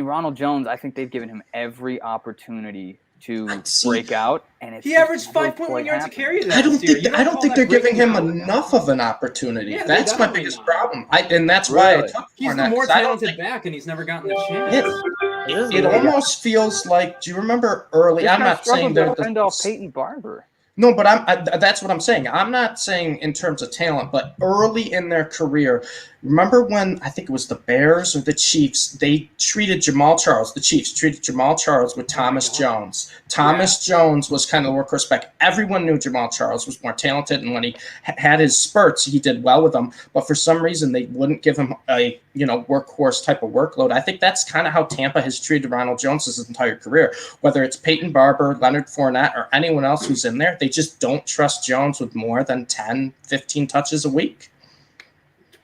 Ronald Jones, I think they've given him every opportunity to See, break out, and it's He just averaged never 5.1 quite yards a happened. carry. I don't think they're giving him enough. enough of an opportunity. Yeah, That's my definitely biggest not. problem. And that's why I Really? took He's the Fournette, more 'cause I don't talented think- back, and he's never gotten the chance. It almost feels like. Do you remember early? This I'm guy not saying struggled they're to defend off Peyton Barber. No, but that's what I'm saying. I'm not saying in terms of talent, but early in their career. Remember when I think it was the Bears or the Chiefs? They treated Jamal Charles. The Chiefs treated Jamal Charles with Thomas Jones. Thomas Jones was kind of the workhorse back. Everyone knew Jamal Charles was more talented, and when he had his spurts, he did well with them. But for some reason, they wouldn't give him a workhorse type of workload. I think that's kind of how Tampa has treated Ronald Jones his entire career. Whether it's Peyton Barber, Leonard Fournette, or anyone else who's in there, they just don't trust Jones with more than 10, 15 touches a week.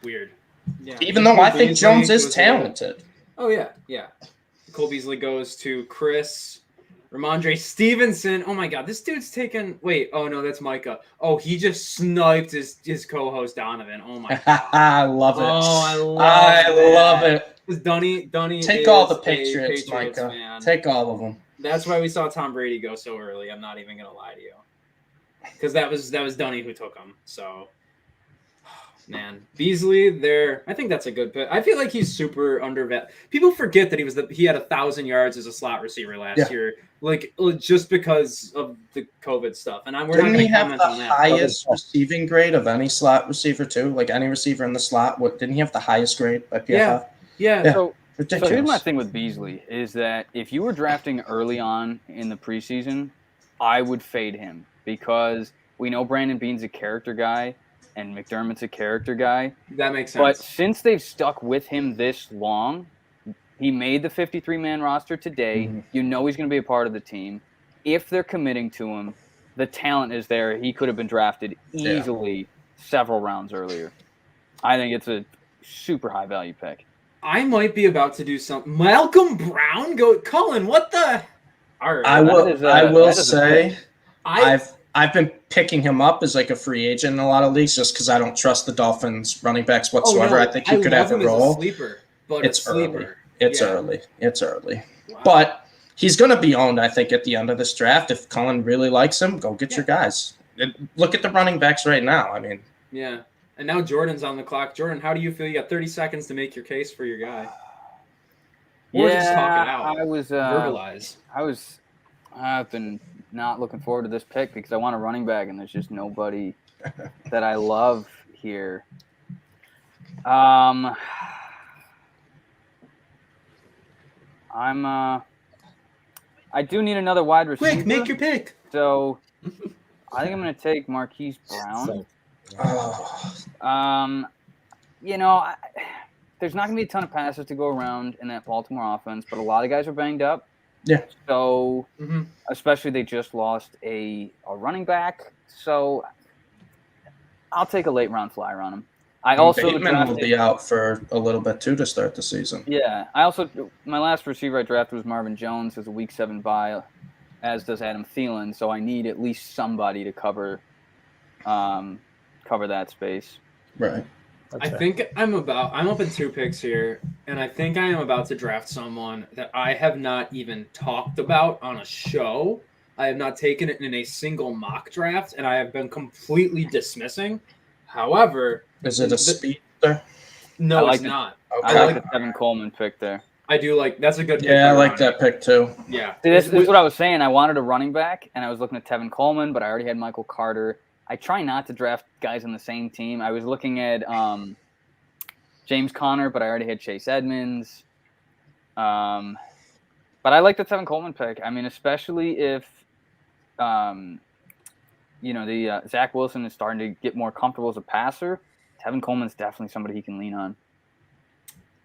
Weird. Yeah. Even though I think Beasley Jones is goes talented. Oh, yeah. Cole Beasley goes to Chris. Ramondre Stevenson. Oh, my God. This dude's taken – wait. Oh, no, that's Micah. Oh, he just sniped his co-host Donovan. Oh, my God. I love it. Oh, I love it. Because Dunny Take is all the a Patriots, Micah. fan. Take all of them. That's why we saw Tom Brady go so early. I'm not even going to lie to you. Because that was Dunny who took him. So, man, Beasley there. I think that's a good pick. I feel like he's super undervalued. People forget that he had 1,000 yards as a slot receiver last year, like just because of the COVID stuff. And we're Didn't not he going to have comment the on that. highest receiving grade of any slot receiver too? Like any receiver in the slot? Didn't he have the highest grade by PFF? Yeah. So Ridiculous. here's my thing with Beasley is that if you were drafting early on in the preseason, I would fade him because we know Brandon Beane's a character guy and McDermott's a character guy. That makes sense. But since they've stuck with him this long, he made the 53-man roster today. Mm-hmm. You know he's going to be a part of the team. If they're committing to him, the talent is there. He could have been drafted easily several rounds earlier. I think it's a super high-value pick. I might be about to do something. Malcolm Brown? Cullen, what the? All right. I will say I've been picking him up as like a free agent in a lot of leagues just because I don't trust the Dolphins running backs whatsoever. I think he could have a role. It's early. It's early. Wow. But he's going to be owned, I think, at the end of this draft. If Cullen really likes him, go get your guys. Look at the running backs right now. I mean, yeah. And now Jordan's on the clock. Jordan, how do you feel? You got 30 seconds to make your case for your guy. Or just talk it out. Verbalize. I've been not looking forward to this pick because I want a running back, and there's just nobody that I love here. I do need another wide receiver. Quick, make your pick. So I think I'm going to take Marquis Brown. There's not going to be a ton of passes to go around in that Baltimore offense, but a lot of guys are banged up. Yeah. So, especially they just lost a running back. So, I'll take a late round flyer on him. Bateman will be out for a little bit too to start the season. Yeah. My last receiver I drafted was Marvin Jones as a week 7 bye, as does Adam Thielen. So I need at least somebody to cover that space. Right. I think I'm up in 2 picks here, and I think I am about to draft someone that I have not even talked about on a show. I have not taken it in a single mock draft, and I have been completely dismissing. However, is it a speedster? No, like it's not. I like the Tevin Coleman pick there. I do like that's a good pick. Yeah, I like that pick too. Yeah. See, this is what I was saying. I wanted a running back, and I was looking at Tevin Coleman, but I already had Michael Carter. I try not to draft guys on the same team. I was looking at James Conner, but I already had Chase Edmonds. But I like the Tevin Coleman pick. I mean, especially if Zach Wilson is starting to get more comfortable as a passer. Tevin Coleman's definitely somebody he can lean on.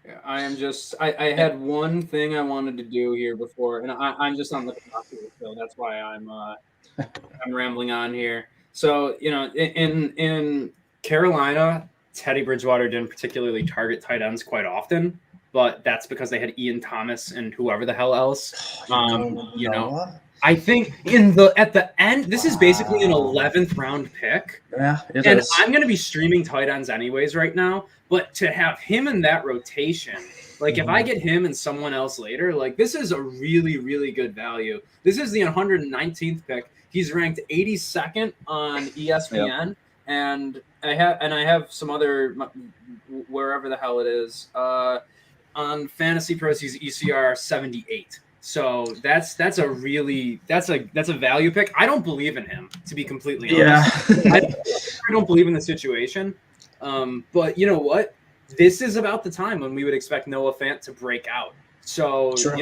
Yeah, I had one thing I wanted to do here before, and I'm just on the clock here, so that's why I'm rambling on here. So, in Carolina, Teddy Bridgewater didn't particularly target tight ends quite often, but that's because they had Ian Thomas and whoever the hell else. I think at the end, this is basically an 11th round pick. Yeah, it and is. I'm going to be streaming tight ends anyways right now. But to have him in that rotation, like if I get him and someone else later, like this is a really, really good value. This is the 119th pick. He's ranked 82nd on ESPN, yep. and I have some other wherever the hell it is on Fantasy Pros. He's ECR 78. So that's a value pick. I don't believe in him, to be completely honest. Yeah. I don't believe in the situation. But you know what? This is about the time when we would expect Noah Fant to break out. So, sure.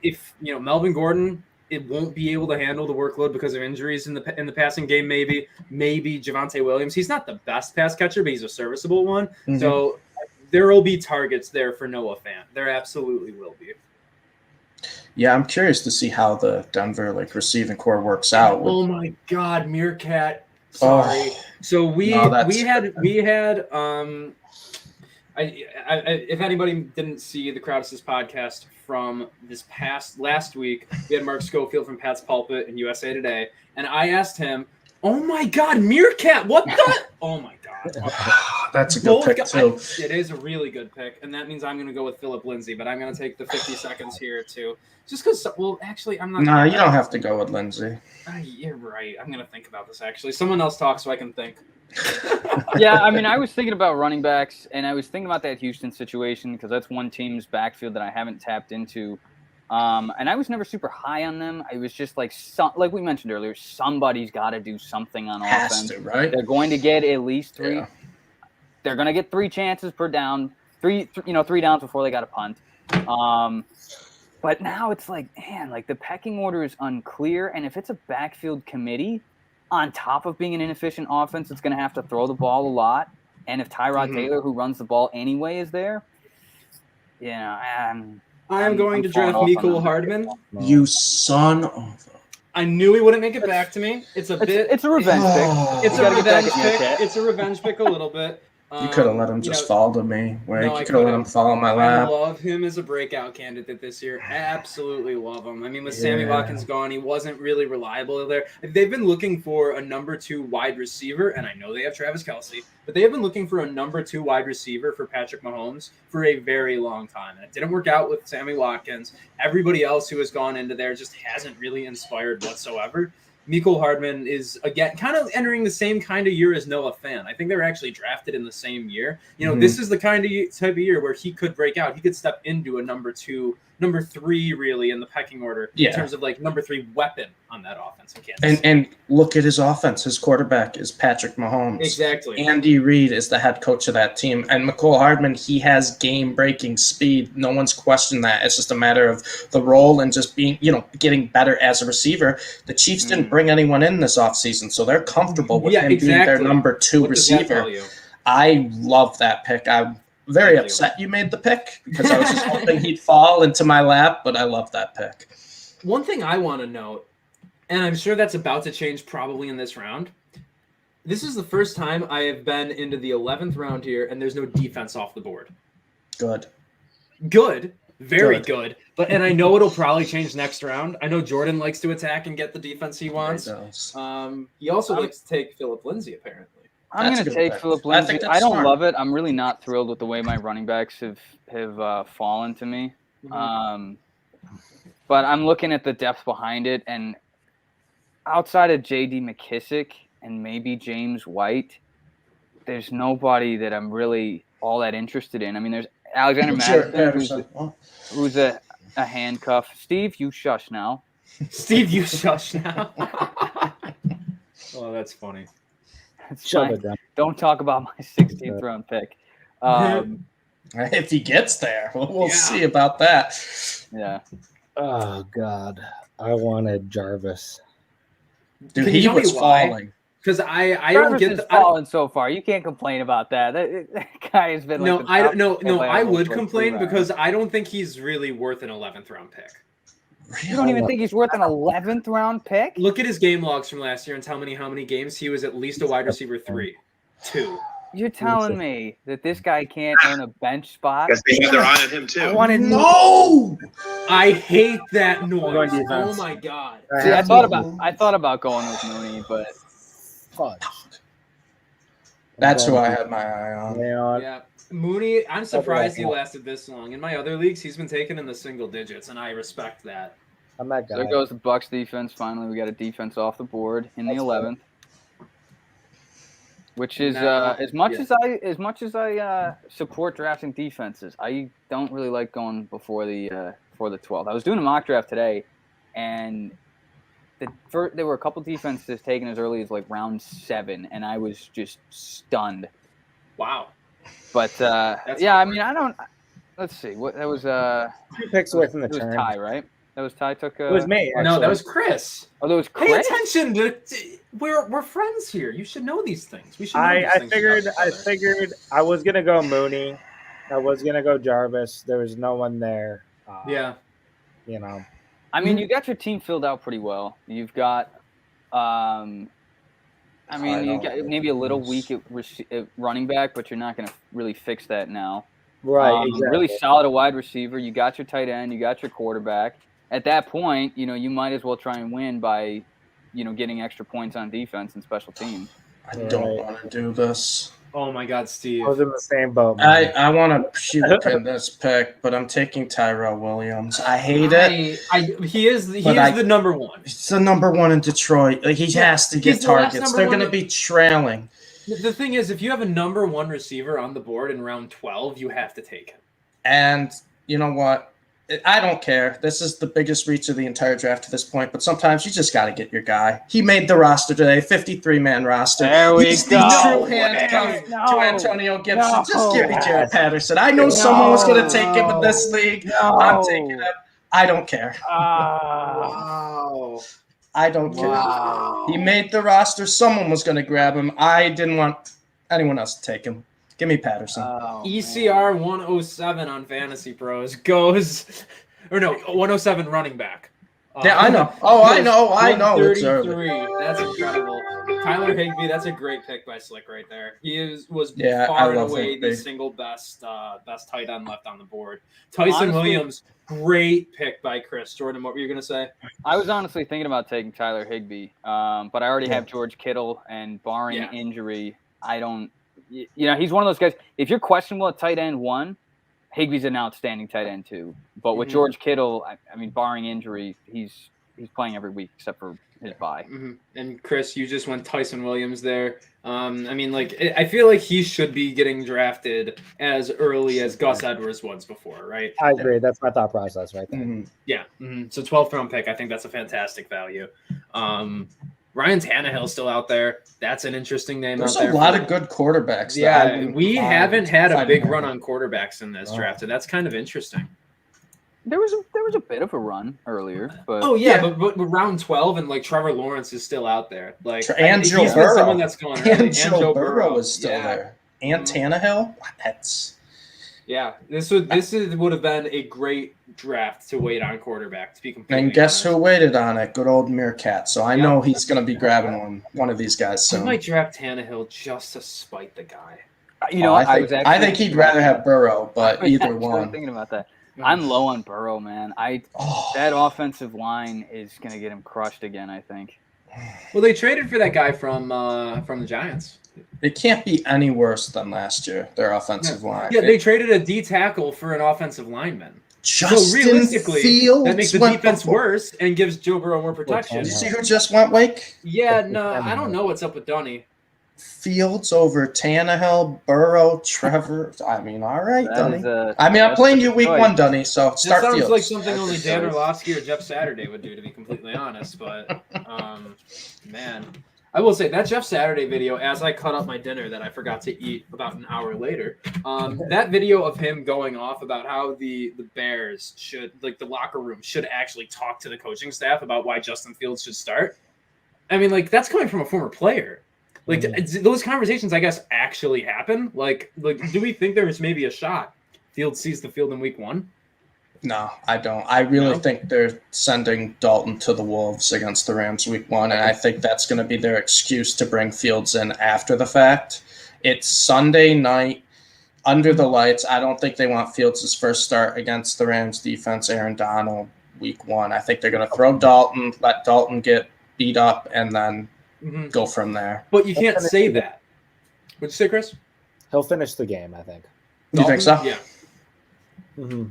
If Melvin Gordon, it won't be able to handle the workload because of injuries in the passing game. Maybe Javonte Williams. He's not the best pass catcher, but he's a serviceable one. Mm-hmm. So there will be targets there for Noah Fant. There absolutely will be. Yeah, I'm curious to see how the Denver receiving core works out. Oh my God, Meerkat. Sorry. So we had if anybody didn't see the Crowd Assist podcast from last week, we had Mark Schofield from Pat's Pulpit and USA Today, and I asked him, "Oh my God, Meerkat, what the? Oh my God, that's a good pick too. It is a really good pick, and that means I'm going to go with Philip Lindsay, but I'm going to take the 50 seconds here too, just because. Well, actually, I'm not. No, you don't have to go with Lindsay. You're right. I'm going to think about this actually. Someone else talk so I can think. Yeah, I mean, I was thinking about running backs, and I was thinking about that Houston situation because that's one team's backfield that I haven't tapped into. And I was never super high on them. I was just like we mentioned earlier, somebody's got to do something on offense. Right? They're going to get at least three. Yeah. They're going to get 3 chances per down, 3 downs before they got a punt. But now it's like, man, the pecking order is unclear. And if it's a backfield committee, on top of being an inefficient offense, it's going to have to throw the ball a lot. And if Tyrod Taylor, who runs the ball anyway, is there, I'm going to draft Miko Hardman. You son of a... I knew he wouldn't make it back to me. It's a revenge pick. It's a revenge pick a little bit. You could have let him just fall to me. You could have let him fall on my lap. I love him as a breakout candidate this year. Absolutely love him. I mean, with Sammy Watkins gone, he wasn't really reliable there. They've been looking for a number 2 wide receiver, and I know they have Travis Kelce, but they have been looking for a number 2 wide receiver for Patrick Mahomes for a very long time. And it didn't work out with Sammy Watkins. Everybody else who has gone into there just hasn't really inspired whatsoever. Miko Hardman is, again, kind of entering the same kind of year as Noah Fant. I think they were actually drafted in the same year. This is the kind of type of year where he could break out. He could step into a number 3, really, in the pecking order in terms of, number 3 weapon on that offense in Kansas. And look at his offense. His quarterback is Patrick Mahomes. Exactly. Andy Reid is the head coach of that team. And Miko Hardman, he has game-breaking speed. No one's questioned that. It's just a matter of the role and just being, getting better as a receiver. The Chiefs didn't bring anyone in this offseason, so they're comfortable with him being their number 2 receiver. I love that pick. I'm very upset you made the pick because I was just hoping he'd fall into my lap, but I love that pick. One thing I want to note, and I'm sure that's about to change probably in this round, this is the first time I have been into the 11th round here, and there's no defense off the board. Good. Very good. And I know it'll probably change next round. I know Jordan likes to attack and get the defense he wants. He does. He also likes to take Philip Lindsay, apparently. I'm going to take Philip Lindsay. I don't love it. I'm really not thrilled with the way my running backs have fallen to me. Mm-hmm. But I'm looking at the depth behind it, and outside of J.D. McKissick and maybe James White, there's nobody that I'm really all that interested in. I mean, there's Alexander Madison, who's a handcuff. Steve, you shush now. Steve, you shush now. Oh, that's funny. Shut it down. Don't talk about my 16th round pick. If he gets there, we'll see about that. Yeah. Oh God, I wanted Jarvis. Dude, Can you he tell me was why? falling. Because I don't Jarvis get has fallen so far. You can't complain about that. That guy has been like I would complain because I don't think he's really worth an 11th round pick. You don't even think he's worth an 11th round pick? Look at his game logs from last year and tell me how many games he was at least a wide receiver 2. You're telling me that this guy can't earn a bench spot? Guess they have their eye on him too. No! I hate that noise. defense. Oh my god. See, I thought about going with Mooney, but Fudge. That's who I had my eye on. Yeah. Mooney, I'm surprised he lasted this long. In my other leagues, he's been taken in the single digits, and I respect that. I'm that guy. there goes the Bucs defense. Finally, we got a defense off the board in the 11th. Which is as much as I support drafting defenses, I don't really like going before the 12th. I was doing a mock draft today, and there were a couple defenses taken as early as like round 7, and I was just stunned. Wow. But I mean, I don't. Let's see. What that was. 2 picks away from the It was turn. Ty, right? That was Ty took. It was me. No, actually. that was Chris. Oh, that was Pay Chris. attention to. We're friends here. You should know these things. We should. Know I these figured things about each other. I was gonna go Mooney. I was gonna go Jarvis. There was no one there. Yeah. You know. I mean, you got your team filled out pretty well. You've got, you got maybe a little weak at running back, but you're not going to really fix that now. Right. Exactly. Really solid at wide receiver. You got your tight end. You got your quarterback. At that point, you might as well try and win by, getting extra points on defense and special teams. I don't want to do this. Oh my God, Steve. I was in the same boat. Man. I want to shoot in this pick, but I'm taking Tyro Williams. I hate it. He is the number one. He's the number one in Detroit. Like, he has to get He's the last targets. number They're one going to be trailing. The thing is, if you have a number one receiver on the board in round 12, you have to take him. And you know what? I don't care. This is the biggest reach of the entire draft to this point, but sometimes you just got to get your guy. He made the roster today, 53-man roster. There we He's go. the true handcuff to Antonio Gibson. No. Just give me Jared Patterson. I know someone was going to take him in this league. No. I'm taking him. I don't care. Wow. I don't care. He made the roster. Someone was going to grab him. I didn't want anyone else to take him. Give me Patterson. ECR 107 on Fantasy Pros goes, 107 running back. Yeah, I know. Oh, I know. It's early. 133. That's incredible. Tyler Higbee, that's a great pick by Slick right there. He was Yeah, far I and love away Higbee. the single best tight end left on the board. Tyson Williams, great pick by Chris. Jordan, what were you going to say? I was honestly thinking about taking Tyler Higbee, but I already have George Kittle, and barring injury, I don't. He's one of those guys. If you're questionable at tight end 1, Higbee's an outstanding tight end 2. But with George Kittle, I mean, barring injury, he's playing every week except for his bye. Mm-hmm. And Chris, you just went Tyson Williams there. I feel like he should be getting drafted as early as Gus Edwards was before, right? I agree. That's my thought process right there. Mhm. Yeah. Mm-hmm. So 12th round pick, I think that's a fantastic value. Ryan Tannehill's still out there. That's an interesting name There's out there. a lot of good quarterbacks. Yeah, we haven't had a big run on quarterbacks in this draft, and that's kind of interesting. There was a bit of a run earlier, but but round 12 and like Trevor Lawrence is still out there. Like And he's Joe been Burrow. someone that's going And Joe Burrow is still Yeah. there. And Tannehill? That's Yeah, this would have been a great draft to wait on quarterback. To be completely and guess honest. who waited on it? Good old Meerkat. So I know he's going to be grabbing one of these guys I soon. might draft Tannehill just to spite the guy. I think he'd rather have Burrow, but either one. Thinking about that, I'm low on Burrow, man. That offensive line is going to get him crushed again, I think. Well, they traded for that guy from the Giants. It can't be any worse than last year, their offensive line. Yeah, they traded a D tackle for an offensive lineman. So realistically, Fields that makes the went defense before- worse and gives Joe Burrow more protection. Did you see who just went, Wake? Yeah, no, I don't know what's up with Dunny. Fields over Tannehill, Burrow, Trevor. I mean, all right, That is Dunny. a- I'm that's playing a you good week choice. 1, Dunny, so That start sounds Fields. like something That's only a Dan choice. Orlovsky or Jeff Saturday would do, to be completely honest. But, man, I will say that Jeff Saturday video, as I cut up my dinner that I forgot to eat about an hour later, that video of him going off about how the Bears should, like the locker room should actually talk to the coaching staff about why Justin Fields should start. I mean, like, that's coming from a former player. Like, those conversations, I guess, actually happen. Like, do we think there is maybe a shot Fields sees the field in week 1? No, I don't. I really think they're sending Dalton to the Wolves against the Rams week 1, and I think that's going to be their excuse to bring Fields in after the fact. It's Sunday night, under the lights. I don't think they want Fields' first start against the Rams defense, Aaron Donald, week 1. I think they're going to throw Dalton, let Dalton get beat up, and then go from there. But you can't say that. What'd you say, Chris? He'll finish the game, I think. You think so? Yeah. Mm-hmm.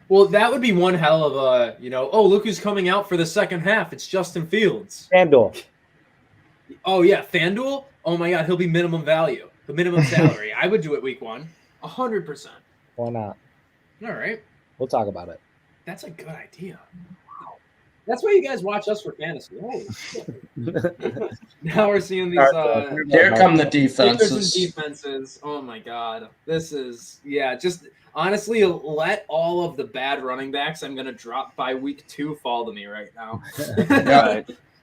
Well, that would be one hell of a, oh, look who's coming out for the second half. It's Justin Fields. FanDuel. Oh, yeah, FanDuel? Oh, my God, he'll be minimum value, the minimum salary. I would do it week 1, 100%. Why not? All right. We'll talk about it. That's a good idea. Wow. That's why you guys watch us for fantasy. Holy shit. Now we're seeing these Here come the kickers and defenses. defenses. Oh, my God. This is, just honestly, let all of the bad running backs I'm going to drop by week 2 fall to me right now.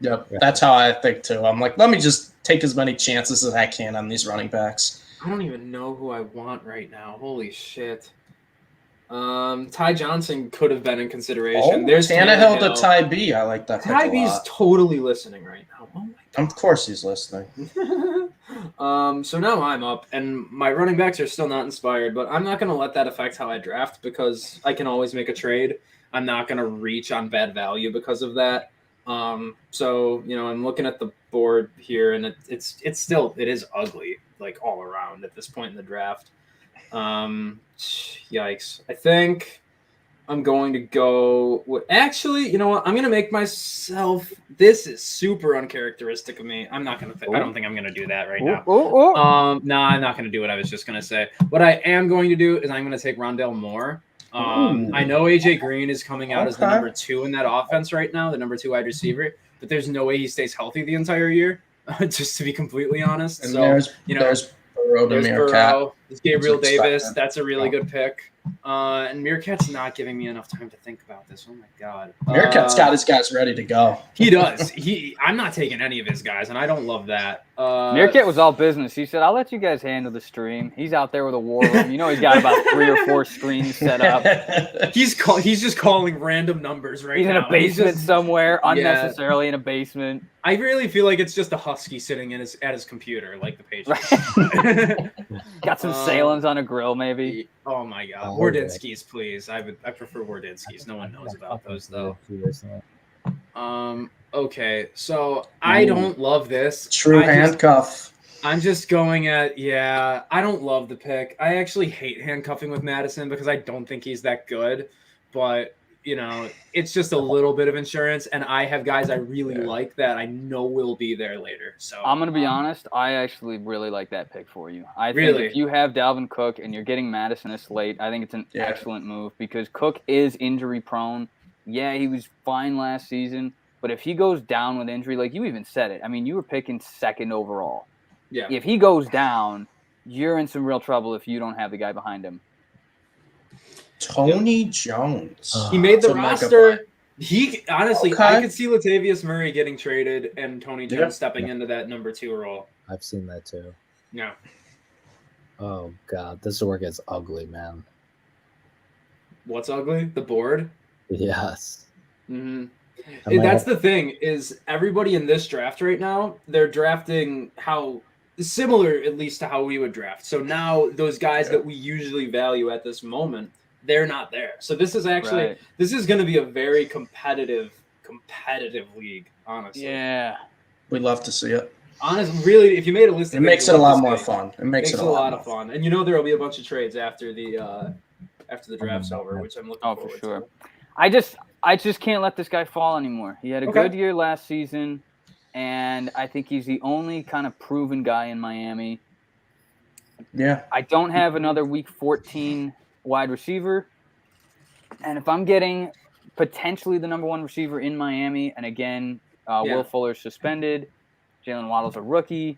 Yep, that's how I think too. I'm like, let me just take as many chances as I can on these running backs. I don't even know who I want right now. Holy shit. Ty Johnson could have been in consideration. Oh, There's Tannehill to Ty B. I like that pick Ty a B's lot. totally listening right now. Oh my Of course he's listening. So now I'm up, and my running backs are still not inspired, but I'm not going to let that affect how I draft because I can always make a trade. I'm not going to reach on bad value because of that. So I'm looking at the board here, and it is ugly, like all around at this point in the draft. Yikes! I think I'm going to go with, actually, you know what? I'm going to make myself, this is super uncharacteristic of me. I'm not going to, I don't think I'm going to do that right now. No, I'm not going to do what I was just going to say. What I am going to do is I'm going to take Rondale Moore. I know AJ Green is coming out as the number 2 in that offense right now, the number 2 wide receiver, but there's no way he stays healthy the entire year, just to be completely honest. And so, there's Burrow to there's Meerkat. Burrow, there's Gabriel That's expected. Davis. That's a really good pick. And Meerkat's not giving me enough time to think about this. Oh my God. Meerkat's got his guys ready to go. He does. I'm not taking any of his guys, and I don't love that. Meerkat was all business. He said, I'll let you guys handle the stream. He's out there with a war room. He's got about 3 or 4 screens set up. He's just calling random numbers right He's now. in a basement somewhere, Yeah. unnecessarily in a basement. I really feel like it's just a husky sitting at his computer, like the Patriots. Got some Salem's on a grill, maybe. Oh my God, Wardinski's, please. I prefer Wardinski's. No one knows about those though. Okay, so I don't love this. True handcuff. I'm just going at, I don't love the pick. I actually hate handcuffing with Madison because I don't think he's that good. But, it's just a little bit of insurance. And I have guys I really like that I know will be there later. So I'm going to be honest. I actually really like that pick for you. I think Really? if you have Dalvin Cook and you're getting Madison this late, I think it's an excellent move because Cook is injury prone. Yeah, he was fine last season. But if he goes down with injury, like you even said it, I mean, you were picking 2nd overall. Yeah. If he goes down, you're in some real trouble if you don't have the guy behind him. Tony Jones. He made the It's a mega roster. He honestly, Okay. I could see Latavius Murray getting traded and Tony Jones stepping into that number 2 role. I've seen that too. Yeah. Oh God, this work is ugly, man. What's ugly? The board. Yes. Mm-hmm. I might That's have- the thing is everybody in this draft right now, they're drafting how similar at least to how we would draft. So now those guys that we usually value at this moment, they're not there. So this is actually this is going to be a very competitive league, honestly. Yeah. We love to see it. Honestly, really, if you made a list, It makes it a lot more fun. It makes it a lot of fun. And there will be a bunch of trades after the after the draft's over, which I'm looking forward for sure. to. I just can't let this guy fall anymore. He had a good year last season, and I think he's the only kind of proven guy in Miami. Yeah. I don't have another week 14 wide receiver, and if I'm getting potentially the number one receiver in Miami, and again, Will Fuller's suspended, Jalen Waddle's a rookie,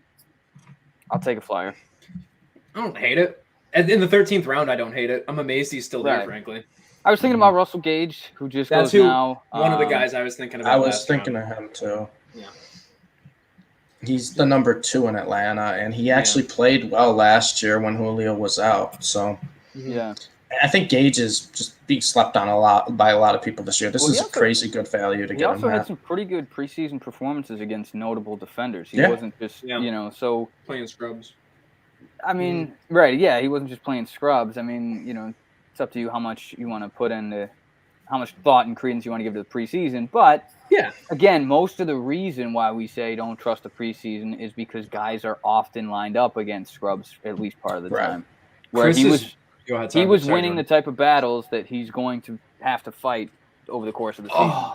I'll take a flyer. I don't hate it. In the 13th round, I don't hate it. I'm amazed he's still there, frankly. I was thinking about Russell Gage, who just That's goes now. One of the guys I was thinking about. I was thinking of him too. Yeah. He's the number 2 in Atlanta, and he actually played well last year when Julio was out. So yeah, I think Gage is just being slept on by a lot of people this year. This is a crazy good value to get him. He also had some pretty good preseason performances against notable defenders. He wasn't just so playing scrubs. I mean, he wasn't just playing scrubs. I mean, it's up to you how much you want to put into, how much thought and credence you want to give to the preseason. But again, most of the reason why we say don't trust the preseason is because guys are often lined up against scrubs at least part of the time. Where he was winning the type of battles that he's going to have to fight over the course of the season.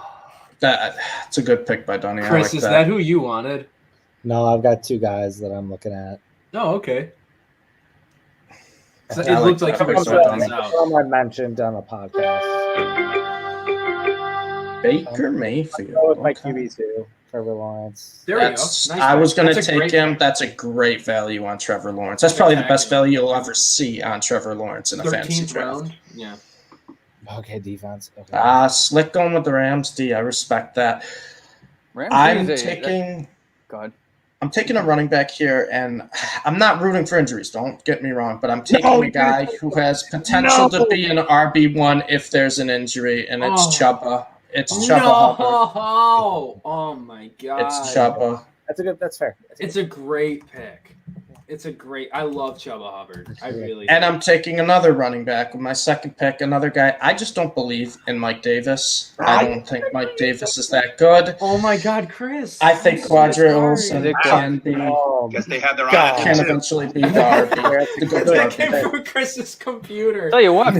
That's a good pick by Donnie. Chris, is that who you wanted? No, I've got 2 guys that I'm looking at. Oh, okay. So it looked like someone mentioned on a podcast. Baker Mayfield. With my QB2, Trevor Lawrence. There we go. Nice I was going to take him. That's a great value on Trevor Lawrence. That's probably the best value you'll ever see on Trevor Lawrence in a fantasy draft. Round? Yeah. Okay, defense. Okay. Slick going with the Rams D. I respect that. Go ahead. I'm taking a running back here, and I'm not rooting for injuries. Don't get me wrong, but I'm taking a guy who has potential to be an RB1 if there's an injury, and it's Chuba. It's Chuba Hubbard. Oh my God. It's Chuba. That's fair. It's a great pick. I love Chuba Hubbard. I really And do. I'm taking another running back with my second pick, another guy. I just don't believe in Mike Davis. I don't think Mike Davis is that good. Oh my God, Chris. I think Quadri Olsen can be. Guess they had their Can eventually be the RB. That came from Chris's computer. Tell you what,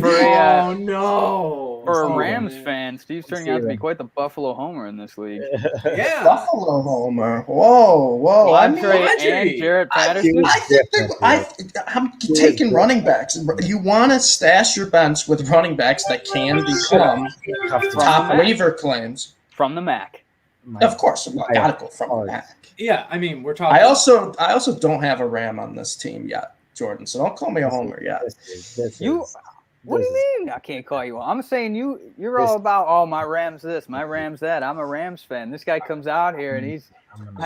for a Rams fan, Steve's turning out to be quite the Buffalo homer in this league. Yeah. Buffalo homer. Whoa. And Jarrett Patterson. I'm taking running backs. You want to stash your bench with running backs that can become top waiver claims. From the MAC. Of course. I got to go from the MAC. Yeah, I mean, we're talking. I also don't have a Ram on this team yet, Jordan, so don't call me a homer yet. What do you mean I can't call you? I'm saying you're all about, my Rams this, my Rams that. I'm a Rams fan. This guy comes out here and he's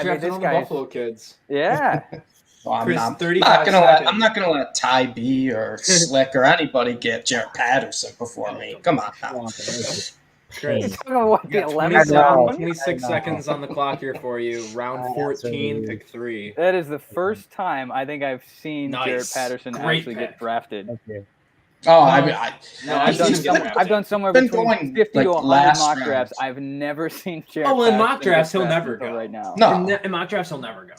drafting all the Buffalo kids. Yeah. Well, I'm Chris, not gonna let Ty B or Slick or anybody get Jarrett Patterson before me. Come on now. Chris, 26 seconds on the clock here for you. Round 14, pick 3. That is the first time I think I've seen Jarrett Patterson actually get drafted. Okay. Oh, I've done somewhere between 50 to 100 mock drafts. I've never seen Jarrett Patterson. In mock drafts, he'll never go. Right now. No. In mock drafts, he'll never go.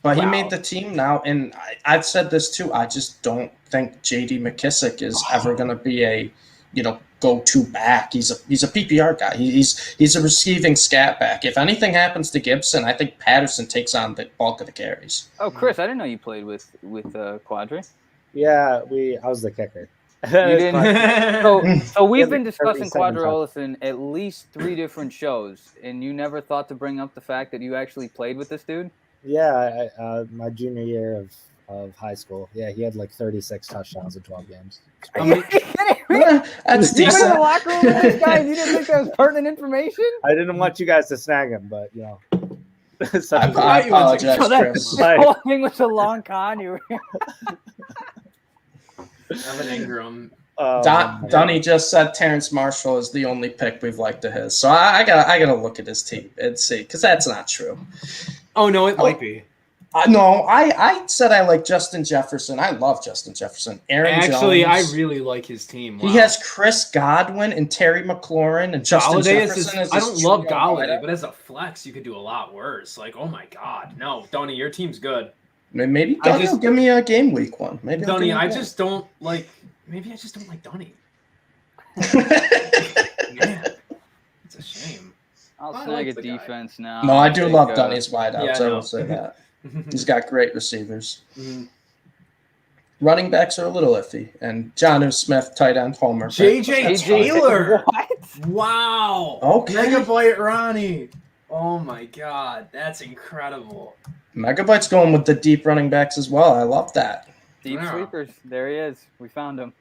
But he made the team now, and I've said this too. I just don't think J.D. McKissick is ever going to be a, go-to back. He's a PPR guy. He's a receiving scat back. If anything happens to Gibson, I think Patterson takes on the bulk of the carries. Oh, Chris, I didn't know you played with Quadri. Yeah, I was the kicker. You didn't. So we've been discussing Quadri Olsen at least 3 different shows, and you never thought to bring up the fact that you actually played with this dude? Yeah, my junior year of high school. Yeah, he had like 36 touchdowns in 12 games. Are you kidding me? That's You went in decent. the locker room with this guy and you didn't think that was pertinent information? I didn't want you guys to snag him, but I apologize, Chris. The whole thing was a long con. You were Evan Ingram. Donnie just said Terrence Marshall is the only pick we've liked of his. So I gotta look at his team and see, because that's not true. Oh no, it might be. No, I said I like Justin Jefferson. I love Justin Jefferson. Aaron Actually, Jones. I really like his team. Wow. He has Chris Godwin and Terry McLaurin and Justin Jefferson. I don't love Galladay, but as a flex, you could do a lot worse. Like, oh my God, no, Donnie, your team's good. Maybe Donnie will give me a game week one. Maybe Donnie, I just don't like. Maybe I just don't like Donnie. Man, it's a shame. I'll I snag like a the guy. defense now. No, I do Take, love Dunny's wideouts. yeah, I no. will say that. He's got great receivers. Mhm. Running backs are a little iffy. And Jonnu Smith, tight end, homer. JJ That's fine. Taylor. What? Wow. Okay. Megabyte Ronnie. Oh my God, that's incredible. Megabyte's going with the deep running backs as well. I love that. Deep Wow. sleepers. There he is. We found him.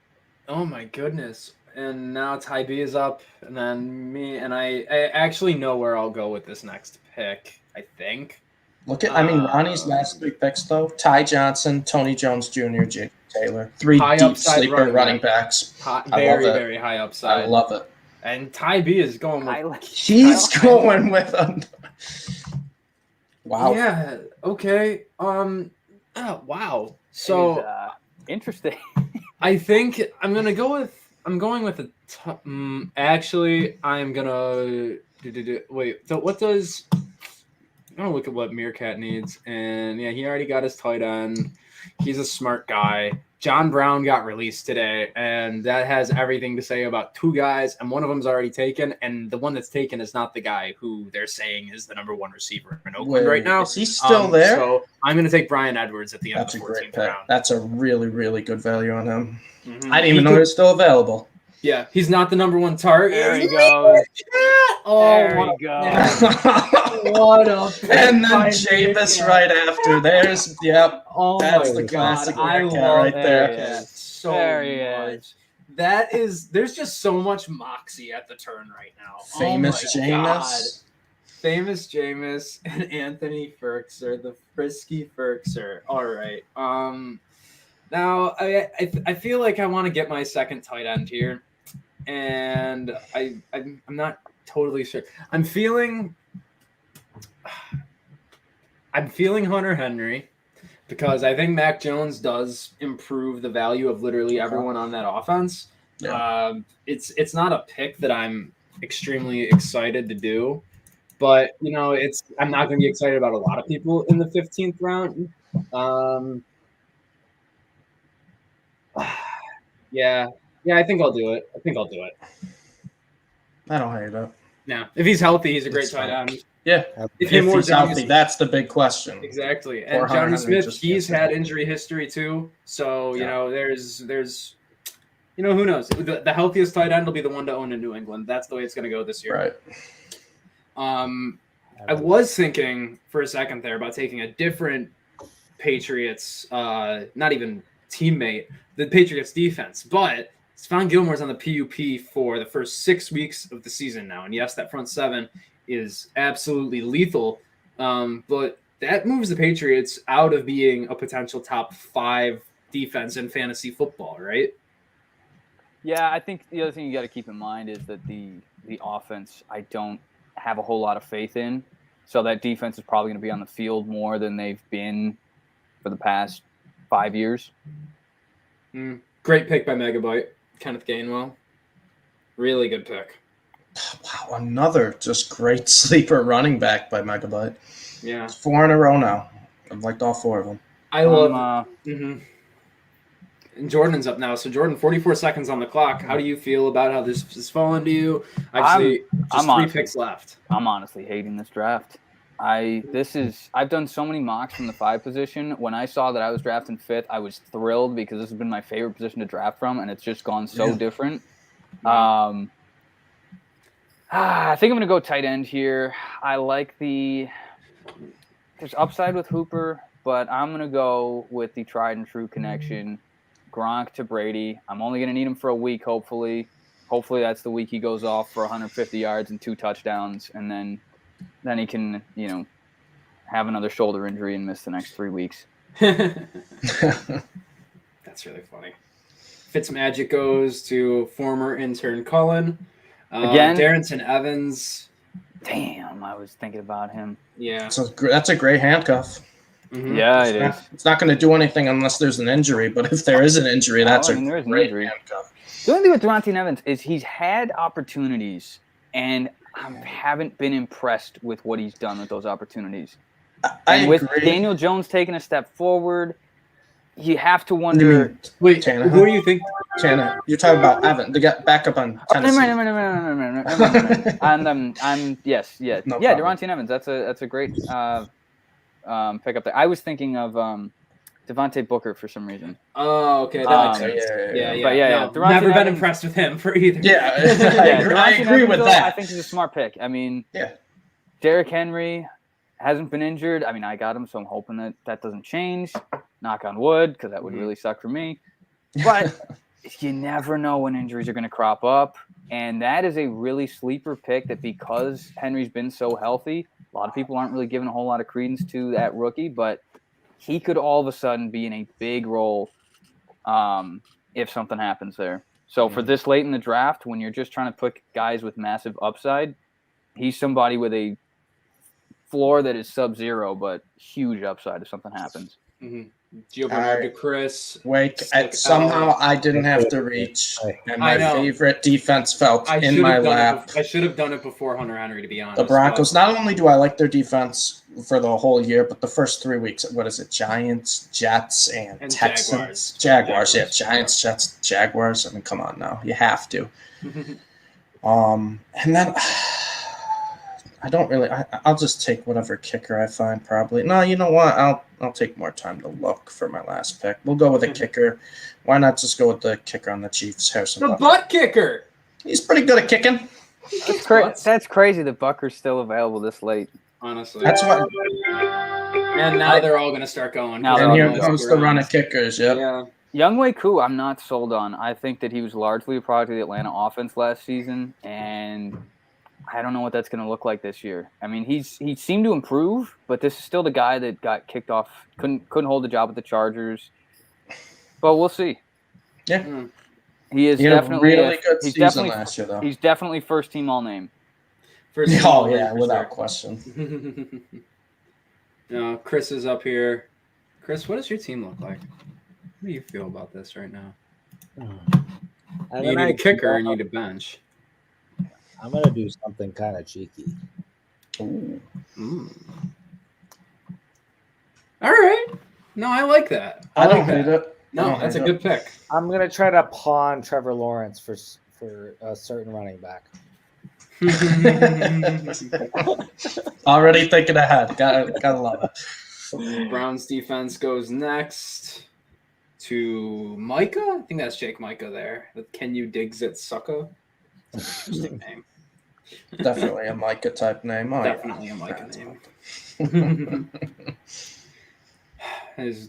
Oh my goodness. And now Ty B is up, and then me, and I actually know where I'll go with this next pick, I think. Look at, Ronnie's last 3 picks, though. Ty Johnson, Tony Jones Jr., J. Taylor. 3 High deep upside sleeper running back. backs. Very, love it. very high upside. I love it. And Ty B is going with... He's going with a... Wow. Yeah, okay. Oh, wow. So... He's, interesting. I think I'm going with actually, I'm gonna wait. So what does? I'm gonna look at what Meerkat needs, and yeah, he already got his tight end. He's a smart guy. John Brown got released today, and that has everything to say about 2 guys, and one of them's already taken, and the one that's taken is not the guy who they're saying is the number 1 receiver in Oakland right now. Is he still there? So I'm going to take Brian Edwards at the end That's a of the great 14th pick. round. That's a really, really good value on him. Mhm. I didn't even know he was still available. Yeah, he's not the number 1 target. There he goes. Oh, There what he a goes. pick. What a pick And then by Jameis Meerkat. right after. There's, yep. Oh That's my the classic God, I Meerkat love right there. that so There he much. is. That is, there's just so much moxie at the turn right now. Famous Oh my God. Jameis. Famous Jameis and Anthony Ferkser, the frisky Ferkser. All right. Now I feel like I want to get my second tight end here, and I'm not totally sure. I'm feeling Hunter Henry because I think Mac Jones does improve the value of literally everyone on that offense. Yeah. It's not a pick that I'm extremely excited to do, but I'm not going to be excited about a lot of people in the 15th round. Yeah, I think I'll do it. I don't hate it. Now, if he's healthy, he's a great It's tight fine. end. Yeah. If He's healthy, that's the big question. Exactly. Or And Hunter Johnny Henry Smith, just he's gets had it. injury history too. So, Yeah. there's who knows? The healthiest tight end will be the one to own in New England. That's the way it's going to go this year. Right. I was thinking for a second there about taking a different Patriots, not even teammate, the Patriots defense, but Stephon Gilmore's on the PUP for the first 6 weeks of the season now. And yes, that front 7 is absolutely lethal. But that moves the Patriots out of being a potential top 5 defense in fantasy football, right? Yeah, I think the other thing you got to keep in mind is that the offense I don't have a whole lot of faith in. So that defense is probably going to be on the field more than they've been for the past 5 years. Great pick by Megabyte. Kenneth Gainwell. Really good pick. Wow, another just great sleeper running back by Megabyte. Yeah. 4 in a row now. I've liked all 4 of them. I love And Jordan's up now. So, Jordan, 44 seconds on the clock. How do you feel about how this is falling to you? Obviously, just 3 picks left. I'm honestly hating this draft. I've done so many mocks from the 5 position. When I saw that I was drafting 5th, I was thrilled because this has been my favorite position to draft from, and it's just gone so different. I think I'm going to go tight end here. I like there's upside with Hooper, but I'm going to go with the tried and true connection, Gronk to Brady. I'm only going to need him for a week, hopefully. Hopefully that's the week he goes off for 150 yards and 2 touchdowns, and then he can, have another shoulder injury and miss the next 3 weeks. That's really funny. Fitzmagic goes to former intern Cullen. Again? Darrington Evans. Damn, I was thinking about him. Yeah. So that's a great handcuff. Mhm. Yeah, it is. It's not going to do anything unless there's an injury, but if there is an injury, that's there is a an great injury. handcuff. The only thing with Darrington Evans is he's had opportunities, and I haven't been impressed with what he's done with those opportunities. I With agree. Daniel Jones taking a step forward, you have to wonder. Wait, Tannehill? who do you think? Tanner. You're talking about Evan. They got backup on Tennessee. Never mind. I'm yes. No Yeah, problem. Derontian Evans. That's a great pickup there. I was thinking of Devontae Booker for some reason. Oh, okay. That makes sense. yeah. But yeah, No, Derontian never been Evans- impressed with him for either. Yeah, I Derontian agree with Evans, that. I think he's a smart pick. I mean, Yeah. Derrick Henry hasn't been injured. I mean, I got him, so I'm hoping that doesn't change. Knock on wood, because that would really suck for me. But you never know when injuries are going to crop up. And that is a really sleeper pick that because Henry's been so healthy, a lot of people aren't really giving a whole lot of credence to that rookie, but he could all of a sudden be in a big role if something happens there. So for this late in the draft, when you're just trying to pick guys with massive upside, he's somebody with a floor that is sub-zero, but huge upside if something happens. Mm-hmm. Gio Bernard to Chris. Somehow I didn't have to reach, and my favorite defense fell in my lap. I should have done it before Hunter Henry, to be honest. The Broncos, not only do I like their defense for the whole year, but the first 3 weeks, what is it? Giants, Jets, and Texans. Jaguars. Yeah, Giants, Jets, Jaguars. I mean, come on now. You have to. And then I don't really. I'll just take whatever kicker I find. Probably. No, you know what? I'll take more time to look for my last pick. We'll go with a kicker. Why not just go with the kicker on the Chiefs? Harrison. The butt kicker. He's pretty good at kicking. That's crazy that Bucker's still available this late. Honestly, That's what. And now they're all going to start going. Now And here comes the run of kickers. Yep. Yeah. Younghoe Koo, I'm not sold on. I think that he was largely a product of the Atlanta offense last season, and I don't know what that's going to look like this year. I mean, he seemed to improve, but this is still the guy that got kicked off, couldn't hold the job with the Chargers. But we'll see. Yeah. He is definitely definitely a really good he's season definitely last year, though. he's definitely first team all name. Oh yeah, without question. No, Chris is up here. Chris, what does your team look like? What do you feel about this right now? You need a kicker and you need a bench. I'm going to do something kind of cheeky. All right. No, I like that. I don't hate it. No, that's a good pick. I'm going to try to pawn Trevor Lawrence for a certain running back. Already thinking ahead. Gotta love it. Browns defense goes next to Micah. I think that's Jake Micah there. Can you digs it, sucker? Interesting name. Definitely a Micah type name. Oh, Definitely a Micah name.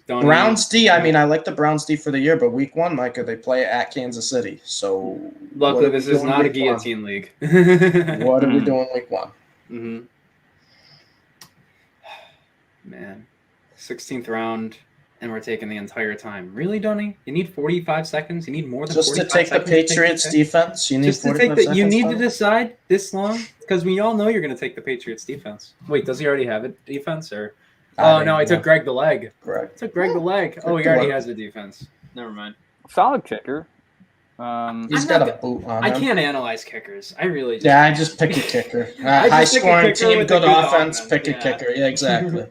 Browns D. I mean, I like the Browns D for the year, but week 1, Micah, they play at Kansas City. So luckily, this is not a guillotine league. What are we doing week 1? Mm-hmm. Man, 16th round, and we're taking the entire time. Really, Donnie? You need 45 seconds? You need more than just 45 to take the seconds Patriots defense? You need just to 45 take seconds? You need to decide this long? Because we all know you're going to take the Patriots defense. Wait, does he already have a defense? Or oh, no, I took Greg the leg. Correct. I took Greg the leg. Oh, he already has a defense. Never mind. Solid kicker. He's got a boot on him. I can't analyze kickers. I really just I just pick a kicker. High scoring team, good offense, pick a kicker. Yeah, exactly.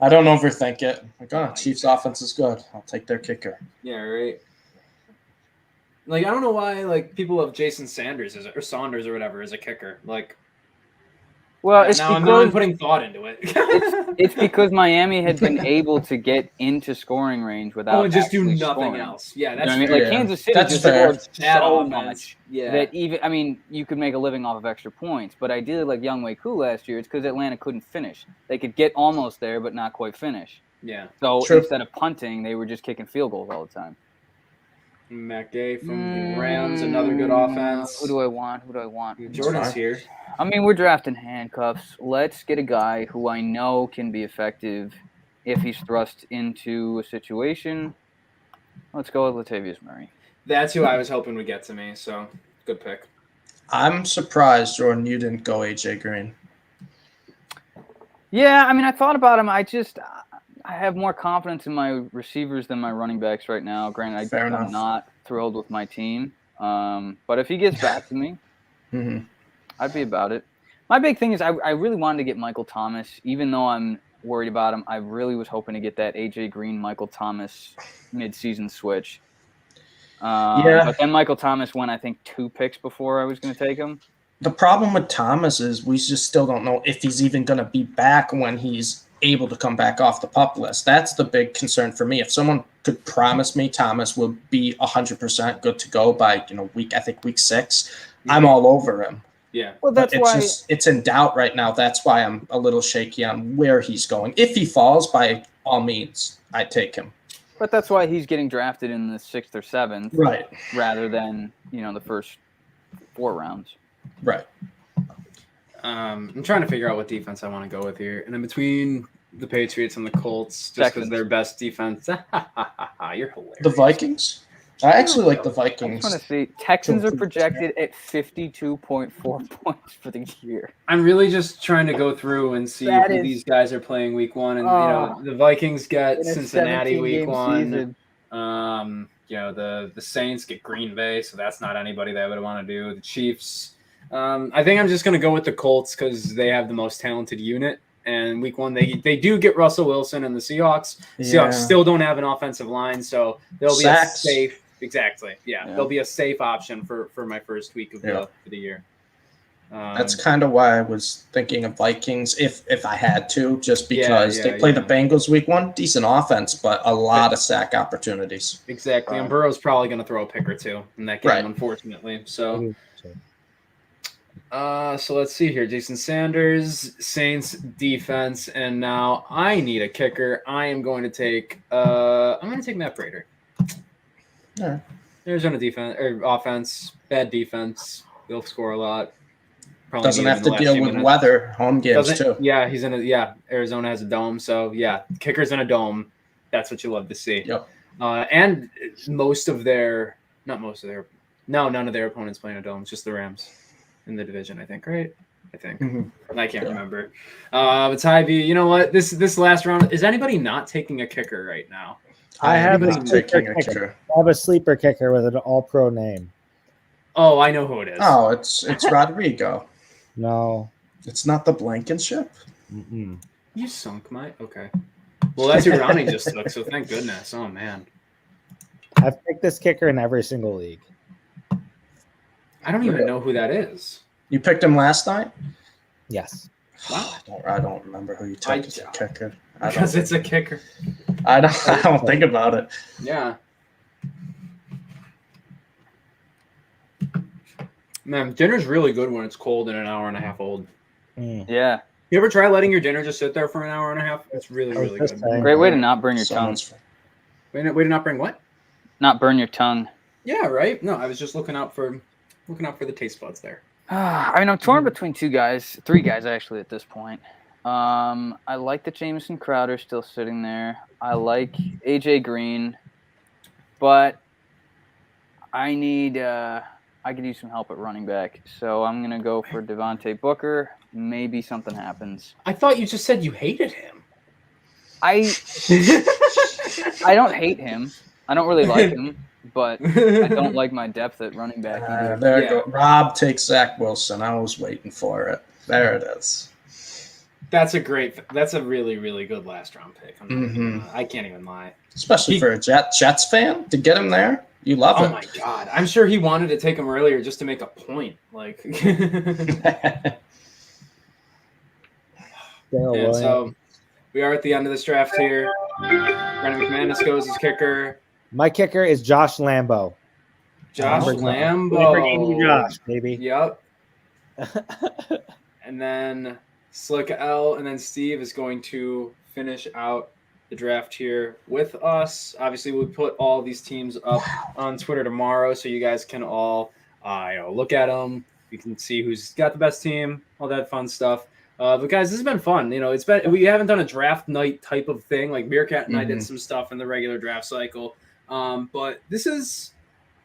I don't overthink it. Like, Chiefs offense is good. I'll take their kicker. Yeah, right. Like, I don't know why people have Jason Sanders or Saunders or whatever as a kicker. Like, well, it's now because I'm putting thought into it. it's because Miami had been able to get into scoring range without just do nothing scoring. else. Yeah, that's you know what I mean? fair. Like Kansas City That's just fair. scored so much Yeah. that you could make a living off of extra points. But ideally, like Younghoe Koo last year, it's because Atlanta couldn't finish. They could get almost there, but not quite finish. Yeah. So True. instead of punting, they were just kicking field goals all the time. Matt Gay from the Rams, another good offense. Who do I want? Jordan's here. I mean, we're drafting handcuffs. Let's get a guy who I know can be effective if he's thrust into a situation. Let's go with Latavius Murray. That's who I was hoping would get to me, so good pick. I'm surprised, Jordan, you didn't go AJ Green. Yeah, I mean, I thought about him. I have more confidence in my receivers than my running backs right now. Granted, I'm not thrilled with my team. But if he gets back to me, I'd be about it. My big thing is I really wanted to get Michael Thomas, even though I'm worried about him. I really was hoping to get that AJ Green, Michael Thomas mid-season switch. But then Michael Thomas went, I think, 2 picks before I was going to take him. The problem with Thomas is we just still don't know if he's even going to be back when he's able to come back off the PUP list. That's the big concern for me. If someone could promise me Thomas will be 100% good to go by week 6, I'm all over him. Yeah. Well, that's why it's in doubt right now. That's why I'm a little shaky on where he's going. If he falls, by all means, I'd take him. But that's why he's getting drafted in the 6th or 7th, right? Rather than the first 4 rounds. Right. I'm trying to figure out what defense I want to go with here, and in between the Patriots and the Colts, just because they're best defense. You're hilarious. The Vikings. I actually like the Vikings. I want to see. Texans are projected at 52.4 points for the year. I'm really just trying to go through and see who these guys are playing week 1. And, the Vikings got Cincinnati week 1. The Saints get Green Bay, so that's not anybody that I would want to do. The Chiefs. I think I'm just going to go with the Colts because they have the most talented unit. And week 1, they do get Russell Wilson, and the Seahawks. Seahawks still don't have an offensive line, so they'll be a safe. Exactly. Yeah. They'll be a safe option for my first week of the year. That's kind of why I was thinking of Vikings if I had to, just because they play the Bengals week 1, decent offense, but a lot of sack opportunities. Exactly. And Burrow's probably going to throw a pick or 2 in that game, unfortunately. So. So let's see here. Jason Sanders, Saints defense, and now I need a kicker. I am going to take Matt Prater. Yeah. Arizona defense or offense, bad defense. They'll score a lot. Probably doesn't have to deal with weather, home games too. Yeah, Arizona has a dome, so kickers in a dome. That's what you love to see. Yep. And none of their opponents playing a dome. It's just the Rams in the division, I think, right? I think. Mm-hmm. I can't remember. But Tybee, you know what? This last round, is anybody not taking a kicker right now? I have a sleeper kicker with an all-pro name. Oh, I know who it is. Oh, it's Rodrigo. No. It's not the Blankenship? Mm-mm. You sunk my... Okay. Well, that's who Ronnie just took, so thank goodness. Oh, man. I've picked this kicker in every single league. I don't even know who that is. You picked him last night? Yes. Wow. I don't remember who you took as a kicker. Because it's a kicker. I don't think about it. Yeah. Man, dinner's really good when it's cold and an hour and a half old. Yeah. You ever try letting your dinner just sit there for an hour and a half? It's really, really good. Great way to not burn your tongue. Way to not bring what? Not burn your tongue. Yeah, right? No, I was just looking out for the taste buds there. I'm torn between 3 guys actually at this point. I like the Jamison Crowder still sitting there. I like AJ Green, but I could use some help at running back. So I'm gonna go for Devontae Booker. Maybe something happens. I thought you just said you hated him. I don't hate him. I don't really like him. But I don't like my depth at running back either. There you go. Rob takes Zach Wilson. I was waiting for it. There it is. That's a really, really good last round pick. I can't even lie. Especially for a Jets fan to get him there. You love it. Oh my God. I'm sure he wanted to take him earlier just to make a point. Like so we are at the end of this draft here. Brandon McManus goes as kicker. My kicker is Josh Lambo. Josh Lambo. Josh, baby. Yep. And then Slick L and then Steve is going to finish out the draft here with us. Obviously, we put all these teams up on Twitter tomorrow, so you guys can all look at them. You can see who's got the best team, all that fun stuff. But guys, this has been fun. We haven't done a draft night type of thing. Like Meerkat and I did some stuff in the regular draft cycle. But this is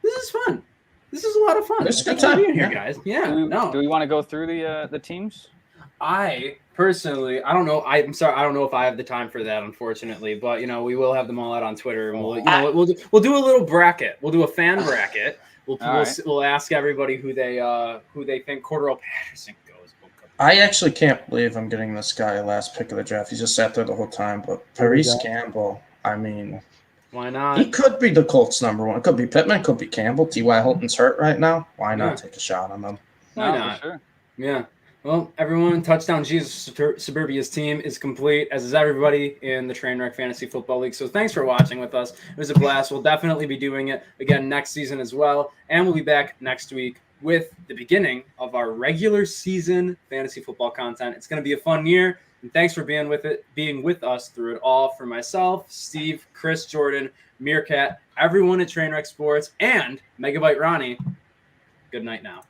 fun. This is a lot of fun. It's a good time being here, guys. Yeah. Do we want to go through the teams? I personally, I don't know. I'm sorry, I don't know if I have the time for that, unfortunately. But we will have them all out on Twitter, and we'll do a little bracket. We'll do a fan bracket. We'll ask everybody who they think Cordero Patterson goes. I actually can't believe I'm getting this guy last pick of the draft. He just sat there the whole time. But Paris Campbell, I mean, Why not? He could be the Colts' number one. It could be Pittman, could be Campbell. T.Y. Hilton's hurt right now. Why not take a shot on them? Why No, not? For sure. Yeah. Well, everyone, Touchdown Jesus Suburbia's team is complete, as is everybody in the Trainwreck Fantasy Football League. So thanks for watching with us. It was a blast. We'll definitely be doing it again next season as well. And we'll be back next week with the beginning of our regular season fantasy football content. It's going to be a fun year. And thanks for being with us through it all. For myself, Steve, Chris, Jordan, Meerkat, everyone at Trainwreck Sports, and Megabyte Ronnie, good night now.